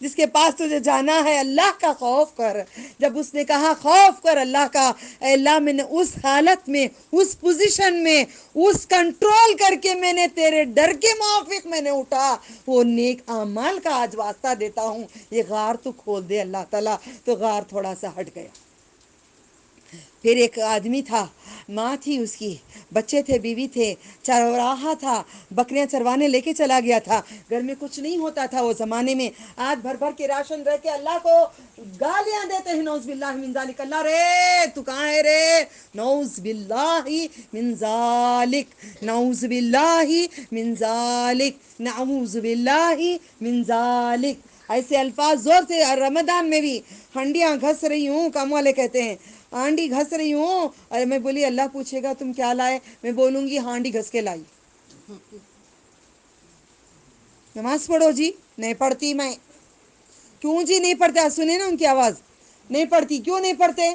جس کے پاس تجھے جانا ہے اللہ کا خوف کر. جب اس نے کہا خوف کر اللہ کا، اے اللہ میں نے اس حالت میں، اس پوزیشن میں، اس کنٹرول کر کے میں نے تیرے ڈر کے موافق میں نے اٹھا وہ نیک اعمال کا آج واسطہ دیتا ہوں، یہ غار تو کھول دے اللہ تعالیٰ. تو غار تھوڑا سا ہٹ گیا. پھر ایک آدمی تھا، ماں تھی اس کی، بچے تھے، بیوی تھے، چرواہا تھا، بکریاں چروانے لے کے چلا گیا تھا. گھر میں کچھ نہیں ہوتا تھا وہ زمانے میں، آج بھر بھر کے راشن رہ کے اللہ کو گالیاں دیتے ہیں. نعوذ باللہ من ذالک. اللہ رے تو کہاں ہے رے؟ نعوذ باللہ من ذالک، نعوذ باللہ من ذالک، نعوذ باللہ من ذالک. ایسے الفاظ زور سے. رمضان میں بھی ہنڈیاں گھس رہی ہوں، کام والے کہتے ہیں ہانڈی گھس رہی ہوں. اور میں بولی اللہ پوچھے گا تم کیا لائے؟ میں بولوں گی ہانڈی گھس کے لائی. نماز پڑھو جی. نہیں پڑھتی میں. کیوں جی نہیں پڑھتے؟ سنے نا ان کی آواز. نہیں پڑھتی. کیوں نہیں پڑھتے؟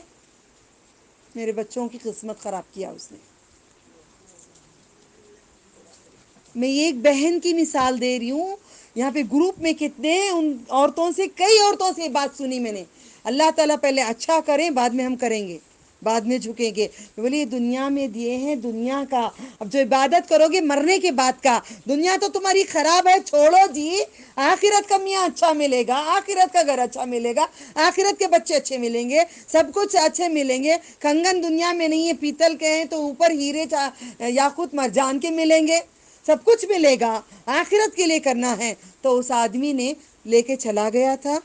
میرے بچوں کی قسمت خراب کیا اس نے. میں ایک بہن کی مثال دے رہی ہوں. یہاں پہ گروپ میں کتنے ان عورتوں سے، کئی عورتوں سے بات سنی میں نے. اللہ تعالیٰ پہلے اچھا کریں، بعد میں ہم کریں گے، بعد میں جھکیں گے. بولیے دنیا میں دیے ہیں دنیا کا، اب جو عبادت کرو گے مرنے کے بعد کا. دنیا تو تمہاری خراب ہے، چھوڑو جی. آخرت کا میاں اچھا ملے گا، آخرت کا گھر اچھا ملے گا، آخرت کے بچے اچھے ملیں گے، سب کچھ اچھے ملیں گے. کنگن دنیا میں نہیں ہے، پیتل کے ہیں تو اوپر ہیرے یاقوت مرجان کے ملیں گے. سب کچھ ملے گا، آخرت کے لیے کرنا ہے. تو اس آدمی نے لے کے چلا گیا تھا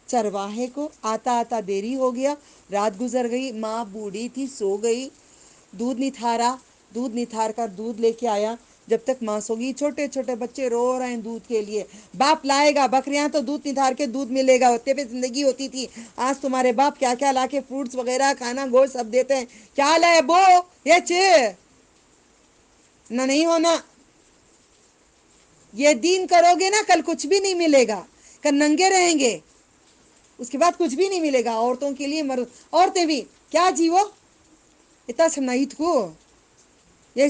چرواہے کو. آتا آتا دیری ہو گیا، رات گزر گئی، ماں بوڑھی تھی، سو گئی. دودھ نتھارا، دودھ نتھار کر دودھ لے کے آیا. جب تک ماں سو گئی، چھوٹے چھوٹے بچے رو رہے ہیں دودھ کے لیے. باپ لائے گا، بکریاں تو دودھ نتھار کے دودھ ملے گا، ہوتے پہ زندگی ہوتی تھی. آج تمہارے باپ کیا کیا لا کے فروٹس وغیرہ کھانا گوشت سب دیتے ہیں. کیا لائے بو یہ نہ نہیں ہونا. یہ دین کرو گے نا، کل کچھ بھی نہیں ملے گا، کل ننگے رہیں گے، اس کے بعد کچھ بھی نہیں ملے گا. عورتوں کے لیے عورتیں بھی کیا جی وہ اتنا سنائی کو یہ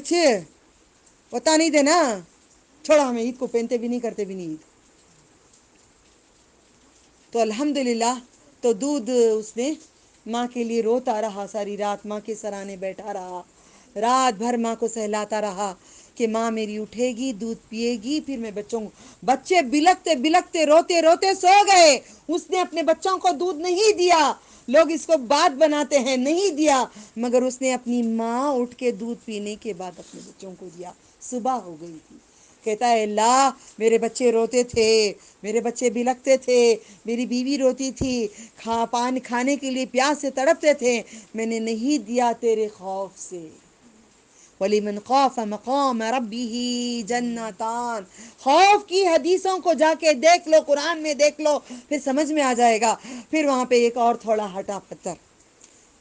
پتا نہیں دینا. چھوڑا، ہمیں عید کو پہنتے بھی نہیں، کرتے بھی نہیں عید. تو الحمدللہ تو دودھ اس نے ماں کے لیے روتا رہا ساری رات، ماں کے سرانے بیٹھا رہا، رات بھر ماں کو سہلاتا رہا کہ ماں میری اٹھے گی، دودھ پیے گی، پھر میں بچوں کو. بچے بلکتے بلکتے روتے روتے سو گئے. اس نے اپنے بچوں کو دودھ نہیں دیا. لوگ اس کو بات بناتے ہیں، نہیں دیا، مگر اس نے اپنی ماں اٹھ کے دودھ پینے کے بعد اپنے بچوں کو دیا. صبح ہو گئی تھی. کہتا ہے اللہ میرے بچے روتے تھے، میرے بچے بلکتے تھے، میری بیوی روتی تھی، پانی کھانے کے لیے پیاس سے تڑپتے تھے، میں نے نہیں دیا تیرے خوف سے. وَلِمَنْ خَافَ مَقَامَ رَبِّهِ جَنَّتَانِ. خوف کی حدیثوں کو جا کے دیکھ لو، قرآن میں دیکھ لو، پھر سمجھ میں آ جائے گا. پھر وہاں پہ ایک اور تھوڑا ہٹا پتھر.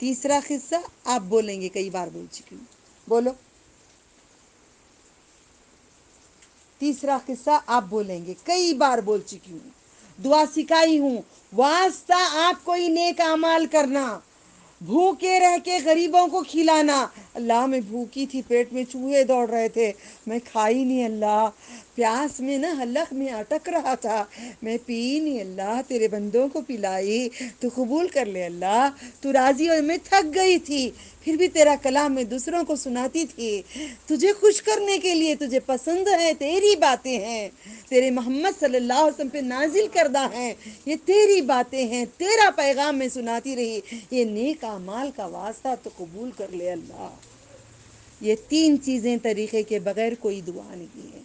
تیسرا قصہ آپ بولیں گے، کئی بار بول چکی ہوں، بولو. تیسرا قصہ آپ بولیں گے، کئی بار بول چکی ہوں، دعا سکھائی ہوں. واسطہ آپ کوئی نیک اعمال کرنا، بھوکے رہ کے غریبوں کو کھلانا. اللہ میں بھوکی تھی، پیٹ میں چوہے دوڑ رہے تھے، میں کھائی نہیں اللہ. پیاس میں نا حلق میں اٹک رہا تھا، میں پی نہیں اللہ. تیرے بندوں کو پلائی، تو قبول کر لے اللہ. تو راضی ہو. میں تھک گئی تھی، پھر بھی تیرا کلام میں دوسروں کو سناتی تھی. تجھے خوش کرنے کے لیے، تجھے پسند ہے، تیری باتیں ہیں، تیرے محمد صلی اللہ علیہ وسلم پہ نازل کردہ ہیں، یہ تیری باتیں ہیں، تیرا پیغام میں سناتی رہی. یہ نیک اعمال کا واسطہ تو قبول کر لے اللہ. یہ تین چیزیں طریقے کے بغیر کوئی دعا نہیں ہے.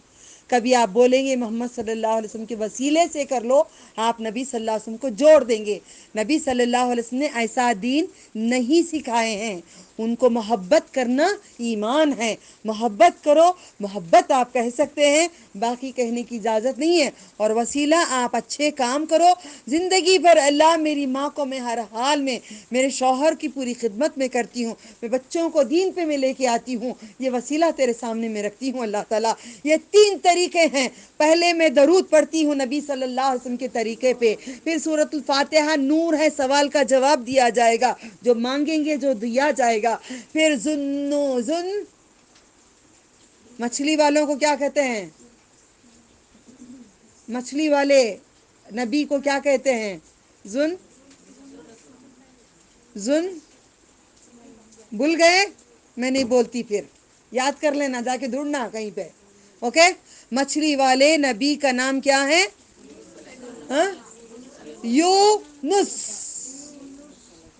کبھی آپ بولیں گے محمد صلی اللہ علیہ وسلم کے وسیلے سے کر لو، آپ نبی صلی اللہ علیہ وسلم کو جوڑ دیں گے. نبی صلی اللہ علیہ وسلم نے ایسا دین نہیں سکھائے ہیں. ان کو محبت کرنا ایمان ہے. محبت کرو، محبت آپ کہہ سکتے ہیں، باقی کہنے کی اجازت نہیں ہے. اور وسیلہ آپ اچھے کام کرو زندگی بھر. اللہ میری ماں کو میں ہر حال میں، میرے شوہر کی پوری خدمت میں کرتی ہوں، میں بچوں کو دین پہ میں لے کے آتی ہوں، یہ وسیلہ تیرے سامنے میں رکھتی ہوں اللہ تعالیٰ. یہ تین طریقے ہیں. پہلے میں درود پڑھتی ہوں نبی صلی اللہ علیہ وسلم کے طریقے پہ، پھر سورۃ الفاتحہ نور ہے، سوال کا جواب دیا جائے گا، جو مانگیں گے جو دیا جائے گا. پھر مچھلی والوں کو کیا کہتے ہیں؟ مچھلی والے نبی کو کیا کہتے ہیں؟ زن زن بھول گئے؟ میں نہیں بولتی، پھر یاد کر لینا، جا کے ڈھونڈنا کہیں پہ. اوکے، مچھلی والے نبی کا نام کیا ہے؟ ہاں، یونس.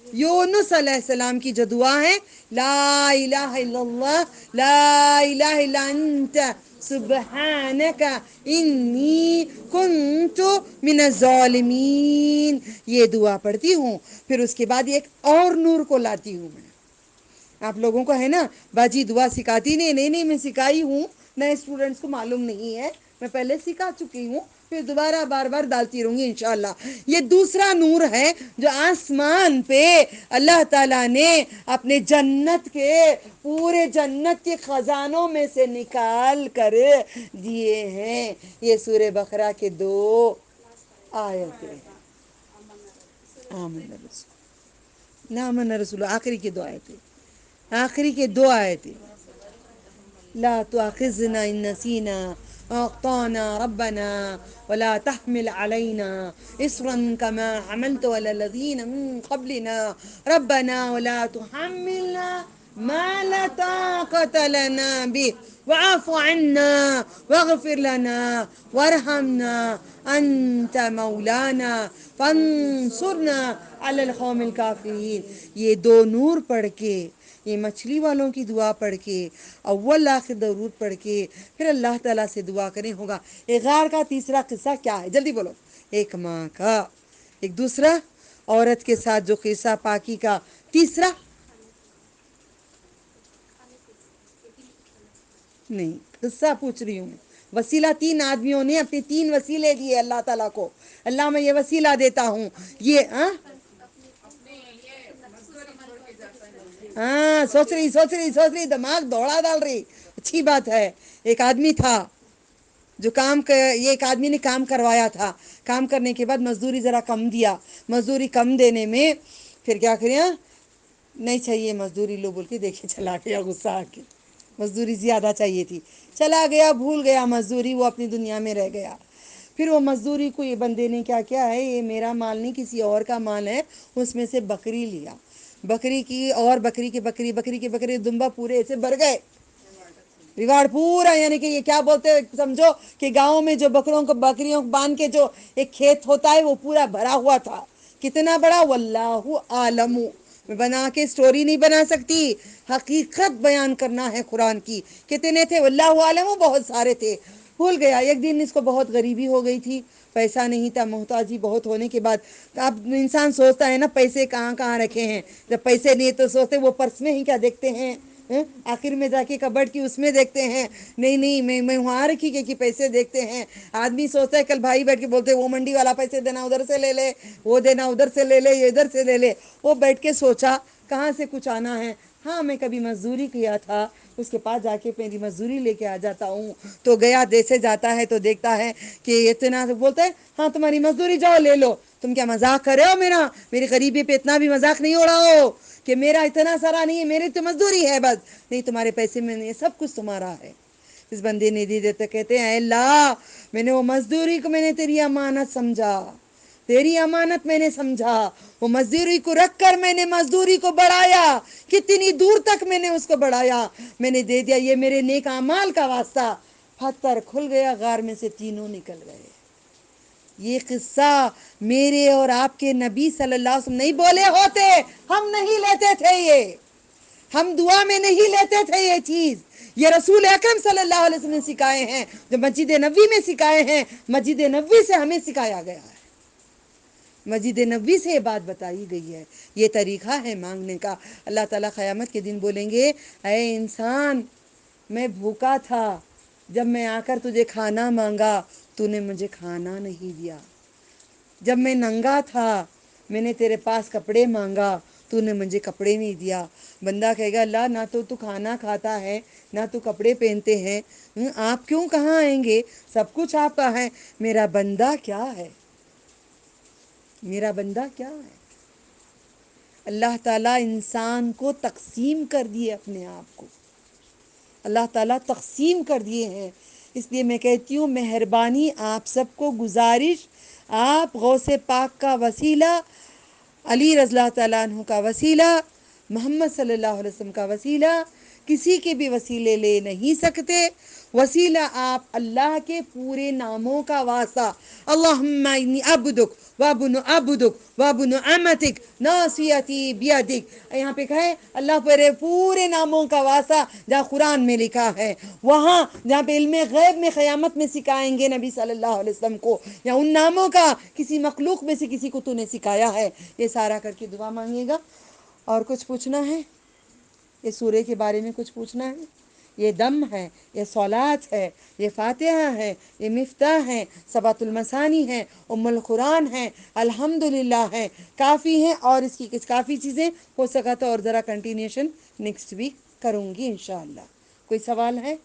یونس علیہ السلام کی جو دعا ہے، لا الہ الا اللہ لا الہ الا انت سبحانک انی کنت من الظالمین، یہ دعا پڑھتی ہوں. پھر اس کے بعد ایک اور نور کو لاتی ہوں میں. آپ لوگوں کو ہے نا باجی دعا سکھاتی نہیں میں سکھائی ہوں، نئے اسٹوڈنٹس کو معلوم نہیں ہے، میں پہلے سکھا چکی ہوں، پھر دوبارہ بار بار ڈالتی رہوں گی انشاءاللہ. یہ دوسرا نور ہے جو آسمان پہ اللہ تعالیٰ نے اپنے جنت کے پورے جنت کے خزانوں میں سے نکال کر دیے ہیں. یہ سورہ بقرہ کے 2 آیتیں ہیں. آمن رسول نہ آمن رسول، آخری کے 2 آیتیں، آخری کے 2 آیتیں. لا تؤاخذنا إن نسينا أخطأنا ربنا ولا تحمل علينا إصرا كما حملت على الذين من قبلنا ربنا ولا تحملنا ما لا طاقة لنا به واعف عنا واغفر لنا وارحمنا أنت مولانا فانصرنا على القوم الكافرين. یہ 2 نور پڑھ کے، یہ مچھلی والوں کی دعا پڑھ کے، اول آخر درود پڑھ کے، پھر اللہ تعالیٰ سے دعا کریں ہوگا. غار کا تیسرا قصہ کیا ہے؟ جلدی بولو. ایک ماں کا، ایک دوسرا عورت کے ساتھ جو قصہ پاکی کا، تیسرا نہیں قصہ پوچھ رہی ہوں میں. وسیلہ 3 آدمیوں نے اپنے 3 وسیلے دیے اللہ تعالیٰ کو. اللہ میں یہ وسیلہ دیتا ہوں، یہ ہاں سوچ رہی دماغ دوڑا ڈال رہی. اچھی بات ہے. ایک آدمی تھا جو یہ ایک آدمی نے کام کروایا تھا. کام کرنے کے بعد مزدوری ذرا کم دیا. مزدوری کم دینے میں پھر کیا کریا، نہیں چاہیے مزدوری لو بول کے دیکھے چلا گیا غصہ آ کے. مزدوری زیادہ چاہیے تھی، چلا گیا، بھول گیا مزدوری، وہ اپنی دنیا میں رہ گیا. پھر وہ مزدوری کو یہ بندے نے کیا کیا ہے، یہ میرا مال نہیں کسی اور کا مال ہے، اس میں سے بکری لیا. بکری کی اور بکری کے بکری دمبا پورے ایسے بھر گئے، ریواڑ پورا. یعنی کہ یہ کیا بولتے ہیں سمجھو کہ گاؤں میں جو بکریوں کو باندھ کے جو ایک کھیت ہوتا ہے وہ پورا بھرا ہوا تھا. کتنا بڑا، واللہ عالم. میں بنا کے سٹوری نہیں بنا سکتی، حقیقت بیان کرنا ہے قرآن کی. کتنے تھے؟ واللہ عالم، بہت سارے تھے. بھول گیا. ایک دن اس کو بہت غریبی ہو گئی تھی، پیسہ نہیں تھا، محتاجی بہت ہونے کے بعد اب انسان سوچتا ہے نا پیسے کہاں کہاں رکھے ہیں. جب پیسے نہیں تو سوچتے وہ پرس میں ہی کیا دیکھتے ہیں، آخر میں جا کے کبڈ کی اس میں دیکھتے ہیں. نہیں میں وہاں رکھی کہ پیسے دیکھتے ہیں. آدمی سوچتا ہے کل بھائی بیٹھ کے بولتے وہ منڈی والا پیسے دینا ادھر سے لے لے، وہ دینا ادھر سے لے لے، یہ ادھر سے لے لے. وہ بیٹھ کے سوچا کہاں سے کچھ آنا ہے. ہاں میں کبھی مزدوری کیا تھا، اس کے پاس جا کے میری مزدوری لے کے آ جاتا ہوں. تو گیا دیسے جاتا ہے تو دیکھتا ہے کہ اتنا بولتا ہے ہاں تمہاری مزدوری جاؤ لے لو. تم کیا مذاق کر رہے ہو؟ میری غریبی پہ اتنا بھی مذاق نہیں اڑاؤ کہ میرا اتنا سارا نہیں ہے، میری تو مزدوری ہے بس. نہیں تمہارے پیسے میں نہیں، سب کچھ تمہارا ہے. اس بندے نے دی دیتے کہتے ہیں اے اللہ میں نے وہ مزدوری کو میں نے تیری امانت سمجھا، تیری امانت میں نے سمجھا. وہ مزدوری کو رکھ کر میں نے مزدوری کو بڑھایا، کتنی دور تک میں نے اس کو بڑھایا، میں نے دے دیا. یہ میرے نیک اعمال کا واسطہ. پتھر کھل گیا، غار میں سے تینوں نکل گئے. یہ قصہ میرے اور آپ کے نبی صلی اللہ علیہ وسلم نہیں بولے ہوتے، ہم نہیں لیتے تھے. یہ ہم دعا میں نہیں لیتے تھے. یہ چیز یہ رسول اکرم صلی اللہ علیہ وسلم نے سکھائے ہیں، جو مسجد نبوی میں سکھائے ہیں. مسجد نبوی سے ہمیں سکھایا گیا ہے، مسجد نبوی سے یہ بات بتائی گئی ہے. یہ طریقہ ہے مانگنے کا. اللہ تعالیٰ قیامت کے دن بولیں گے اے انسان میں بھوکا تھا، جب میں آ کر تجھے کھانا مانگا تو نے مجھے کھانا نہیں دیا. جب میں ننگا تھا میں نے تیرے پاس کپڑے مانگا تو نے مجھے کپڑے نہیں دیا. بندہ کہے گا اللہ نہ تو کھانا کھاتا ہے نہ تو کپڑے پہنتے ہیں، آپ کیوں کہاں آئیں گے؟ سب کچھ آپ کا ہے. میرا بندہ کیا ہے؟ میرا بندہ کیا ہے؟ اللہ تعالیٰ انسان کو تقسیم کر دیے، اپنے آپ کو اللہ تعالیٰ تقسیم کر دیے ہیں. اس لیے میں کہتی ہوں مہربانی آپ سب کو گزارش، آپ غوث پاک کا وسیلہ، علی رضی اللہ تعالیٰ عنہ کا وسیلہ، محمد صلی اللہ علیہ وسلم کا وسیلہ کسی کے بھی وسیلے لے نہیں سکتے۔ وسیلہ آپ اللہ کے پورے ناموں کا واسطہ، اللہم انی عبدک وابن عبدک وابن امتک ناصیتی بیدک، یہاں پہ کہے اللہ پر پورے ناموں کا واسطہ جہاں قرآن میں لکھا ہے، وہاں جہاں پہ علم غیب میں قیامت میں سکھائیں گے نبی صلی اللہ علیہ وسلم کو، یا ان ناموں کا کسی مخلوق میں سے کسی کو تو نے سکھایا ہے، یہ سارا کر کے دعا مانگے گا۔ اور کچھ پوچھنا ہے؟ یہ سورہ کے بارے میں کچھ پوچھنا ہے؟ یہ دم ہے، یہ صلات ہے، یہ فاتحہ ہے، یہ مفتاح ہے، سبعۃ المثانی ہے، ام القرآن ہے، الحمدللہ ہے، کافی ہیں، اور اس کی کچھ کافی چیزیں ہو سکا تو اور ذرا کنٹینیوشن نیکسٹ ویک کروں گی انشاءاللہ۔ کوئی سوال ہے؟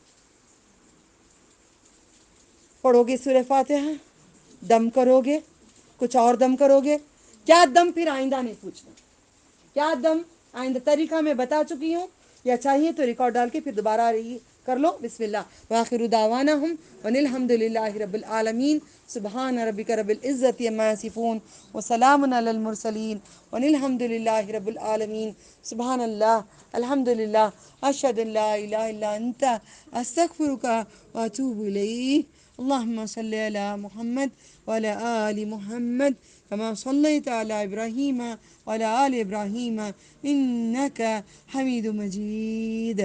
پڑھو گے سورہ فاتحہ، دم کرو گے، کچھ اور دم کرو گے؟ کیا دم پھر آئندہ نہیں پوچھنا، کیا دم آئندہ طریقہ میں بتا چکی ہوں، یا چاہیے تو ریکارڈ ڈال کے پھر دوبارہ رہی کر لو۔ بسم اللہ وآخر دعوانہم ان الحمد للہ رب العالمین، سبحان ربک رب العزت عما یصفون وسلام علی المرسلین ان الحمد للہ رب العالمین، سبحان اللہ، الحمد للہ، اشہد ان لا الہ الا انت استغفرک واتوب الیک۔ اللہم صلی علی محمد وعلی آل محمد كما صليت على إبراهيم وعلى آل إبراهيم إنك حميد مجيد۔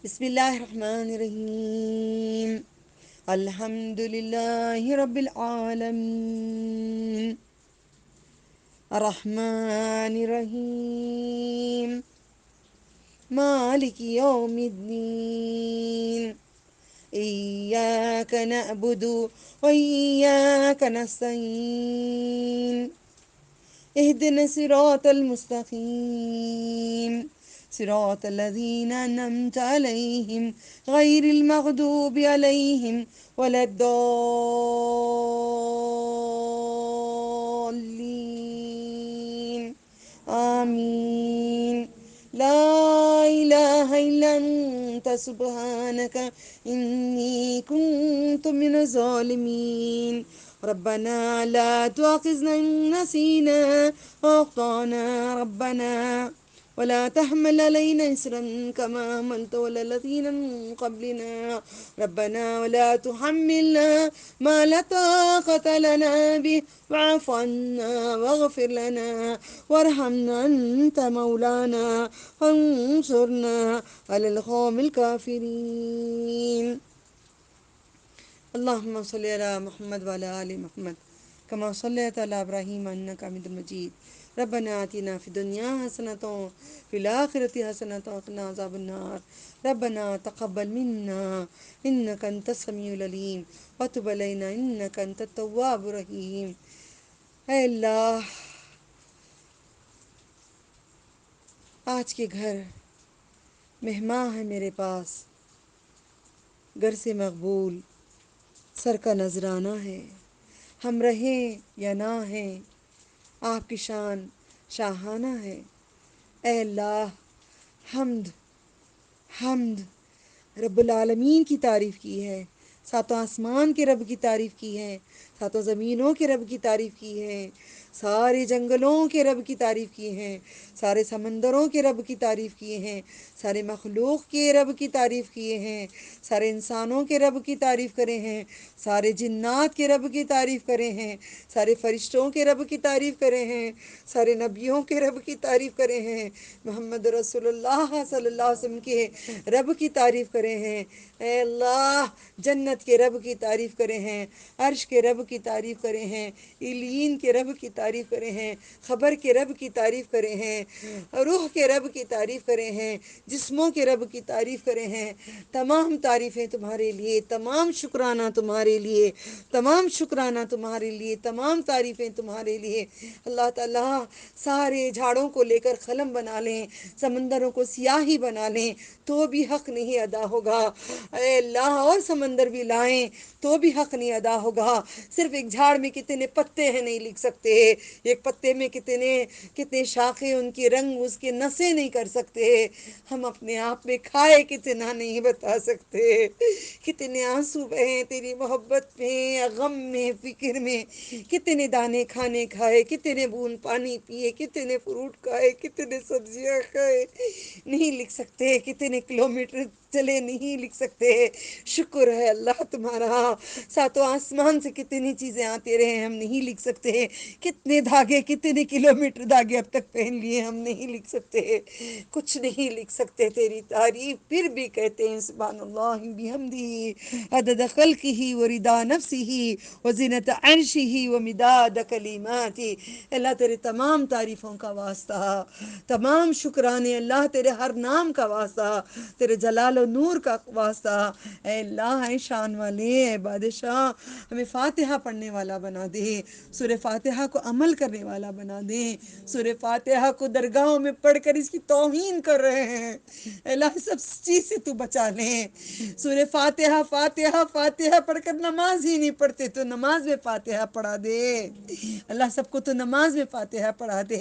بسم الله الرحمن الرحيم، الحمد لله رب العالمين، الرحمن الرحيم، مالك يوم الدين، إياك نعبد وإياك نستعين، اهدنا الصراط المستقيم، صراط الذين أنعمت عليهم غير المغضوب عليهم ولا الضالين، آمين۔ لا إله إلا أنت سبحانك إني كنت من الظالمين، ربنا لا تؤاخذنا إن نسينا وأخطأنا، ربنا ولا تحمل علينا إصرا كما حملته على الذين من قبلنا، ربنا ولا تحملنا ما لا طاقة لنا به واعف عنا واغفر لنا وارحمنا أنت مولانا فانصرنا على القوم الكافرين۔ اللهم صل على محمد وعلى آل محمد كما صليت على إبراهيم إنك حميد مجيد، ربنا آتنا في الدنيا حسنة وفي الآخرة حسنة وقنا عذاب النار، ربنا تقبل منا إنك أنت السميع العليم وتب علينا إنك أنت التواب الرحيم۔ اے اللہ، آج کے گھر مہمان ہے میرے پاس، گھر سے مقبول سر کا نذرانہ ہے، ہم رہیں یا نہ ہیں آپ کی شان شاہانہ ہے۔ اے اللہ، حمد حمد رب العالمین کی تعریف کی ہے، ساتوں آسمان کے رب کی تعریف کی ہے، ساتوں زمینوں کے رب کی تعریف کی ہے، سارے جنگلوں کے رب کی تعریف کی ہیں، سارے سمندروں کے رب کی تعریف کیے ہیں، سارے مخلوق کے رب کی تعریف کیے ہیں، سارے انسانوں کے رب کی تعریف کرے ہیں، سارے جنات کے رب کی تعریف کرے ہیں، سارے فرشتوں کے رب کی تعریف کرے ہیں، سارے نبیوں کے رب کی تعریف کرے ہیں، محمد رسول اللہ صلی اللہ علیہ وسلم کے رب کی تعریف کرے ہیں۔ اے اللہ، جنت کے رب کی تعریف کرے ہیں، عرش کے رب کی تعریف کرے ہیں، ایلین کے رب کی تعریف کرے ہیں، خبر کے رب کی تعریف کرے ہیں، روح کے رب کی تعریف کرے ہیں، جسموں کے رب کی تعریف کرے ہیں۔ تمام تعریفیں تمہارے لیے، تمام شکرانہ تمہارے لیے، تمام شکرانہ تمہارے لیے، تمام تعریفیں تمہارے لیے۔ اللہ تعالیٰ سارے جھاڑوں کو لے کر قلم بنا لیں، سمندروں کو سیاہی بنا لیں تو بھی حق نہیں ادا ہوگا۔ اے اللہ، اور سمندر بھی لائیں تو بھی حق نہیں ادا ہوگا۔ صرف ایک جھاڑ میں کتنے پتے ہیں نہیں لکھ سکتے، ایک پتے میں کتنے شاخیں، ان کی رنگ، اس کے نسیں نہیں کر سکتے، ہم اپنے آپ میں کھائے کتنا نہیں بتا سکتے، کتنے آنسو بہے تیری محبت میں، غم میں، فکر میں، کتنے دانے کھانے کھائے، کتنے بوند پانی پیے، کتنے فروٹ کھائے، کتنے سبزیاں کھائے، نہیں لکھ سکتے، کتنے کلومیٹر چلے نہیں لکھ سکتے۔ شکر ہے اللہ تمہارا، ساتوں آسمان سے کتنی چیزیں آتے رہے ہم نہیں لکھ سکتے، کتنے دھاگے، کتنے کلومیٹر دھاگے اب تک پہن لیے ہم نہیں لکھ سکتے، کچھ نہیں لکھ سکتے تیری تعریف، پھر بھی کہتے ہیں سبحان اللہ بحمدہ عدد خلقہ ورضا نفسہ وزنۃ عرشہ ومداد کلماتہ۔ اللہ تیرے تمام تعریفوں کا واسطہ، تمام شکرانے اللہ تیرے ہر نام کا واسطہ، تیرے جلال و نور کا واسطہ۔ اے اللہ، اے شان والے، اے بادشاہ، ہمیں فاتحہ پڑھنے والا بنا دے، سورہ فاتحہ کو عمل کرنے والا بنا دے۔ سورہ فاتحہ کو درگاہوں میں پڑھ کر اس کی توہین کر رہے ہیں، اے اللہ سب چیز سے تو بچا لیں۔ سورہ فاتحہ فاتحہ فاتحہ پڑھ کر نماز ہی نہیں پڑھتے، تو نماز میں فاتحہ پڑھا دے اللہ، سب کو تو نماز میں فاتحہ پڑھا دے۔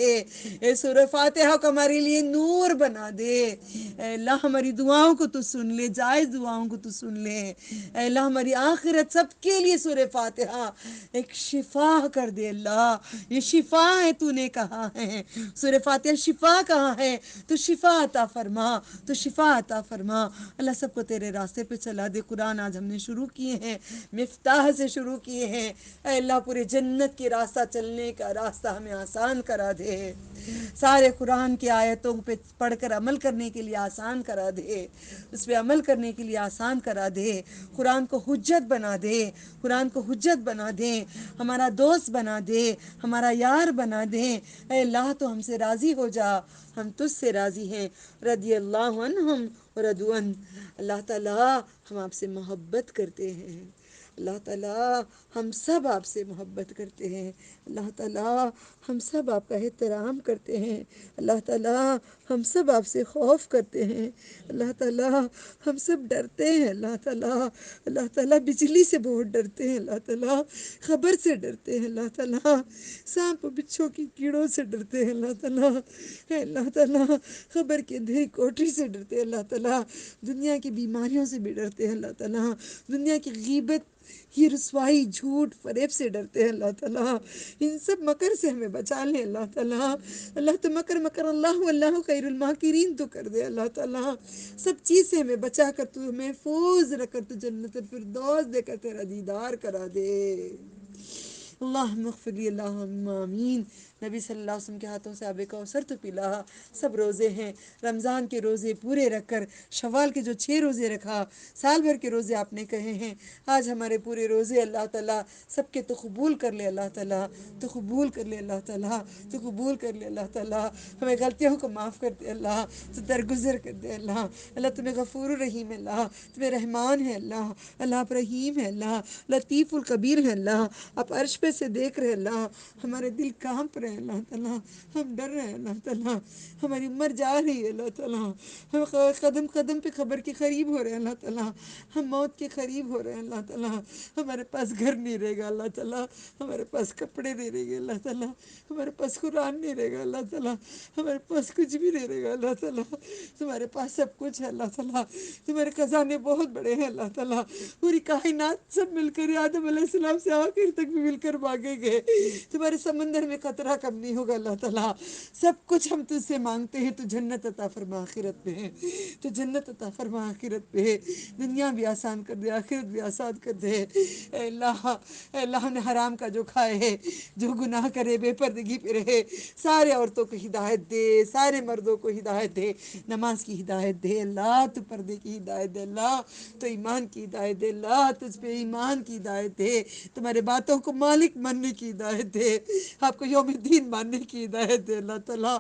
اے سورہ فاتحہ کو ہمارے لیے نور بنا دے، اے اللہ ہماری دعاؤں کو تو سن لے، جائز دعاؤں کو تو سن لے، اے اللہ ہماری آخرت سب کے لیے سورہ فاتحہ ایک شفا کر دے۔ اللہ یہ شفا ہے، تو نے کہا ہے سورہ فاتحہ شفا کہا ہے، تو شفا عطا فرما، تو شفا عطا فرما۔ اللہ سب کو تیرے راستے پہ چلا دے۔ قرآن آج ہم نے شروع کیے ہیں، مفتاح سے شروع کیے ہیں، اے اللہ پورے جنت کی راستہ چلنے کا راستہ ہمیں آسان کرا دے، سارے قرآن کی آیتوں پہ پڑھ کر عمل کرنے کے لیے آسان کرا دے، اس پہ عمل کرنے کے لیے آسان کرا دے، قرآن کو حجت بنا دے، قرآن کو حجت بنا دے، ہمارا دوست بنا دے، ہمارا یار بنا دے۔ اے اللہ تو ہم سے راضی ہو جا، ہم تجھ سے راضی ہیں۔ رضی اللہ عنہم ورضوا عنہ۔ اللہ تعالیٰ ہم آپ سے محبت کرتے ہیں، اللہ تعالیٰ ہم سب آپ سے محبت کرتے ہیں، اللہ تعالیٰ ہم سب آپ کا احترام کرتے ہیں، اللہ تعالیٰ ہم سب آپ سے خوف کرتے ہیں، اللہ تعالیٰ ہم سب ڈرتے ہیں، اللہ تعالیٰ، اللہ تعالیٰ بجلی سے بہت ڈرتے ہیں، اللہ تعالیٰ خبر سے ڈرتے ہیں، اللہ تعالیٰ سانپ و بچھو کی کیڑوں سے ڈرتے ہیں، اللہ تعالیٰ، اے اللہ تعالیٰ خبر کی اندھیری کوٹری سے ڈرتے ہیں، اللہ تعالیٰ دنیا کی بیماریوں سے بھی ڈرتے ہیں، اللہ تعالیٰ دنیا کی غیبت، یہ رسوائی، جھوٹ، فریب سے ڈرتے ہیں، اللہ تعالیٰ ان سب مکر سے ہمیں بچا لے، اللہ تعالیٰ، اللہ تو مکر اللہ واللہ خیر الماکرین تو کر دے، اللہ تعالیٰ سب چیز سے ہمیں بچا کر تو محفوظ رکھ کر تو جنت الفردوس دے کر تیرا دیدار کرا دے۔ اللہم اغفر لی، اللہم آمین۔ نبی صلی اللہ علیہ وسلم کے ہاتھوں سے آب کوثر تو پلا۔ سب روزے ہیں، رمضان کے روزے پورے رکھ کر، شوال کے جو 6 روزے رکھا، سال بھر کے روزے آپ نے کہے ہیں، آج ہمارے پورے روزے اللہ تعالیٰ سب کے تو قبول کر لے، اللہ تعالیٰ تو قبول کر لے، اللہ تعالیٰ تو قبول کر لے، اللہ تعالیٰ ہمیں غلطیوں کو معاف کر دے، اللہ تو درگزر کر دے، اللہ، اللہ تمہیں غفور الرحیم ہے، اللہ تمہیں رحمان ہے، اللہ، اللہ آپ رحیم ہے، اللہ لطیف الخبیر ہے، اللہ آپ عرش پہ سے دیکھ رہے، اللہ ہمارے دل کانپ رہے ہیں، اللہ تعالیٰ ہم ڈر رہے ہیں، اللہ تعالیٰ ہماری عمر جا رہی ہے، اللہ تعالیٰ ہم قدم قدم پہ خبر کے قریب ہو رہے ہیں، اللہ تعالیٰ ہم موت کے قریب ہو رہے ہیں، اللہ تعالیٰ ہمارے پاس گھر نہیں رہے گا، اللہ تعالیٰ ہمارے پاس کپڑے نہیں رہے گے، اللہ تعالیٰ ہمارے پاس قرآن نہیں رہے گا، اللہ تعالیٰ ہمارے پاس کچھ بھی نہیں رہے گا، اللہ تعالیٰ تمہارے پاس سب کچھ ہے، اللہ تعالیٰ تمہارے خزانے بہت بڑے ہیں، اللہ تعالیٰ پوری کائنات سب مل کر آدم علیہ السلام سے آخر تک بھی مل کر بھاگیں گے، تمہارے سمندر میں قطرہ کم نہیں ہوگا، اللہ تعالیٰ سب کچھ ہم تجھ سے مانگتے ہیں، تو جنت عطا فرما آخرت پہ ہے، تو جنت عطا فرما آخرت پہ ہے، دنیا بھی آسان کر دے، آخرت بھی آسان کر دے، اے اللہ، اے اللہ ہم نے حرام کا جو کھائے ہے، جو گناہ کرے، بے پردگی پہ رہے، سارے عورتوں کو ہدایت دے، سارے مردوں کو ہدایت دے، نماز کی ہدایت دے، اللہ تو پردے کی ہدایت دے، اللہ تو ایمان کی ہدایت دے، اللہ تجھ پہ ایمان کی ہدایت دے، تمہارے باتوں کو مالک ماننے کی ہدایت دے، آپ کو یوم دین ماننے کی ہدایت دے اللہ تعالیٰ۔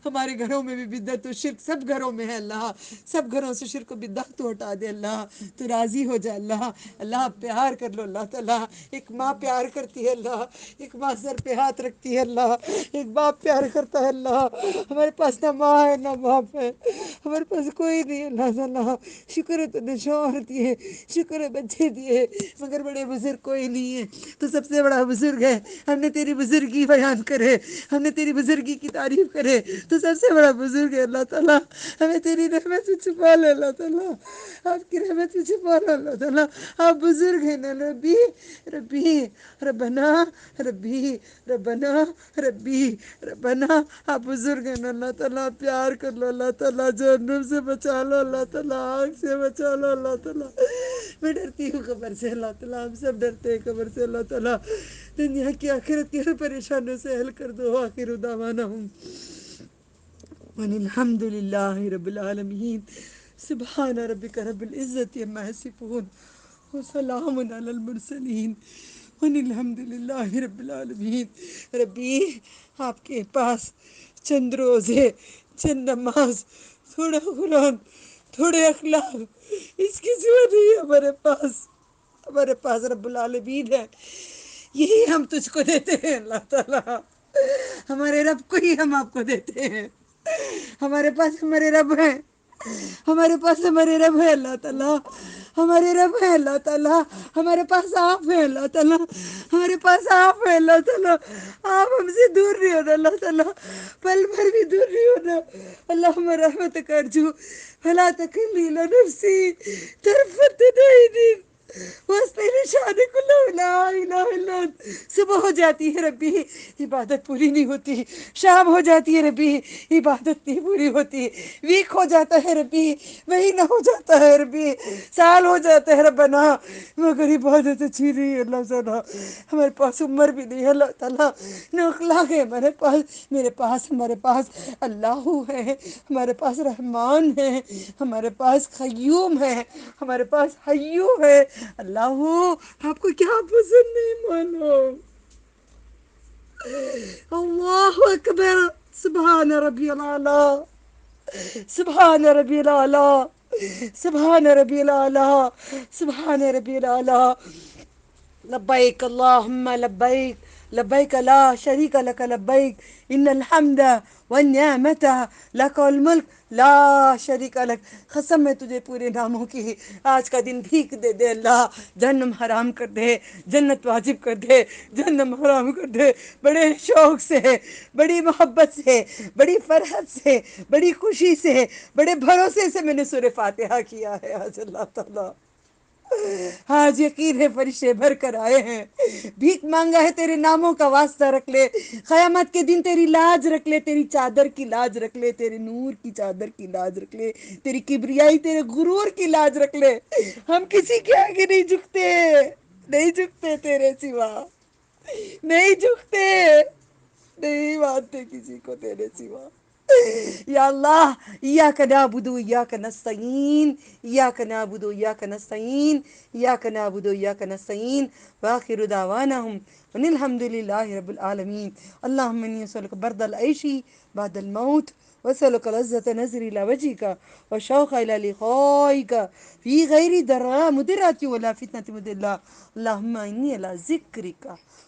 ہمارے گھروں میں بھی بدعت و شرک سب گھروں میں ہے اللہ، سب گھروں سے شرک و بدعت تو ہٹا دے اللہ، تو راضی ہو جا اللہ۔ اللہ پیار کر لو اللہ تعالیٰ، ایک ماں پیار کرتی ہے اللہ، ایک ماں سر پہ ہاتھ رکھتی ہے اللہ، ایک باپ پیار کرتا ہے اللہ۔ ہمارے پاس نہ ماں ہے نہ باپ ہے، ہمارے پاس کوئی نہیں ہے اللہ تعالیٰ۔ شکر ہے تو نے شوہر دیے، شکر ہے بچے دیے، مگر بڑے بزرگ کوئی نہیں ہے، تو سب سے بڑا بزرگ ہے۔ ہم نے تیری بزرگی بیان کرے، ہم نے تیری بزرگی کی تعریف کرے، تو سب سے بڑا بزرگ ہے اللہ تعالیٰ۔ ہمیں تیری رحمت سے چھپا لے اللہ تعالیٰ، آپ کی رحمت سے چھپا لے اللہ تعالیٰ۔ آپ بزرگ ہیں نا ربی، ربی ربنا، ربی ربنا، ربی ربنا، آپ بزرگ ہیں نا اللہ تعالیٰ۔ پیار کر لو اللہ تعالیٰ، جہنم سے بچا لو اللہ تعالیٰ، آگ سے بچا لو اللہ تعالیٰ۔ میں ڈرتی ہوں قبر سے اللہ تعالیٰ، ہم سب ڈرتے ہیں قبر سے اللہ تعالیٰ۔ دنیا کی آخرت کی ہر پریشانیوں سے حل کر دو۔ آخر دعوانہم الحمد للہ رب العالمین۔ سبحان ربک رب العزت عما یصفون وسلام علی المرسلین الحمد للہ رب العالمین۔ ربی آپ کے پاس چند روزے، چند نماز، تھوڑا قرآن، تھوڑے اخلاق، اس کی سوا نہیں ہے ہمارے پاس۔ ہمارے پاس رب العالمین ہے، یہی ہم تجھ کو دیتے ہیں اللہ تعالیٰ۔ ہمارے رب کو ہی ہم آپ کو دیتے ہیں۔ ہمارے پاس ہمارے رب ہیں، ہمارے پاس ہمارے رب ہے اللہ تعالیٰ، ہمارے رب ہے اللہ تعالیٰ، ہمارے پاس آپ ہے اللہ تعالیٰ، ہمارے پاس آپ ہے اللہ تعالیٰ۔ آپ ہم سے دور نہیں ہونا اللہ تعالیٰ، پل بھر بھی دور نہیں ہونا۔ اللہم رحمتک ارجو فلا تکلنی الی نفسی طرفۃ عین واستغفر شانک لا الہ الا انت۔ صبح ہو جاتی ہے ربی، عبادت پوری نہیں ہوتی، شام ہو جاتی ہے ربی، عبادت نہیں پوری ہوتی، ویک ہو جاتا ہے ربی، مہینہ ہو جاتا ہے ربی، سال ہو جاتا ہے ربنا، مگر عبادت اچھی نہیں ہے اللہ تعالیٰ۔ ہمارے پاس عمر بھی نہیں ہے اللہ تعالیٰ، نہ اخلاق ہے ہمارے پاس، میرے پاس ہمارے پاس اللہ ہے، ہمارے پاس رحمان ہے، ہمارے پاس قیوم ہے، ہمارے پاس حیو ہے۔ اللہ آپ کو کیا پسند نہیں معلوم۔ اللہ اکبر، سبحان ربی الاعلی، سبحان ربی الاعلی، سبحان ربی الاعلی، سبحان ربی الاعلی۔ لبیک اللہم لبیک، لبیک لا شریک لک لبیک، ان الحمد والنعمت لک والملک لا شریک لک۔ قسم ہے تجھے پورے ناموں کی، آج کا دن بھیک دے دے اللہ، جہنم حرام کر دے، جنت واجب کر دے، جہنم حرام کر دے۔ بڑے شوق سے، بڑی محبت سے، بڑی فرحت سے، بڑی خوشی سے، بڑے بھروسے سے میں نے سورہ فاتحہ کیا ہے آج اللہ تعالیٰ۔ آج یقین ہے فرشتے بھر کر آئے ہیں، بھیک مانگا ہے، تیرے ناموں کا واسطہ رکھ لے، قیامت کے دن تیری لاج رکھ لے، تیری چادر کی لاج رکھ لے، تیرے نور کی چادر کی لاج رکھ لے، تیری کبریائی، تیرے غرور کی لاج رکھ لے۔ ہم کسی کے آگے نہیں جھکتے، نہیں جھکتے تیرے سوا، نہیں جھکتے، نہیں مانتے کسی کو تیرے سوا۔ یا اللہ، ایاک نعبد و ایاک نستعین، ایاک نعبد و ایاک نستعین، ایاک نعبد و ایاک نستعین، وآخر دعوانہم ان الحمد للہ رب العالمین۔ اللہم انی اسألک برد العیش بعد الموت، واسألک لذت نظر الی وجہک، وشوق الی لقائک فی غیر ضراء مضرۃ ولا فتنۃ مضلہ۔ اللہم انی علی ذکرک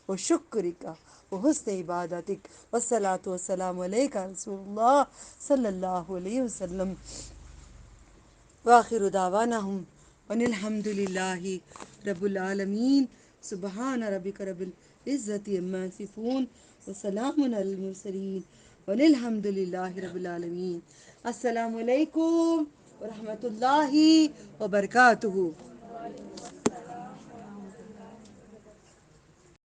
وشکرک وحسن عبادتک، والصلاة والسلام علیک رسول اللہ صلی اللہ علیہ وسلم، وآخر دعوانہم ان الحمد للہ رب العالمین۔ سبحان ربک رب العزت عما یصفون وسلام علی المرسلین والحمد للہ رب العالمین۔ السلام علیکم ورحمۃ اللہ وبرکاتہ۔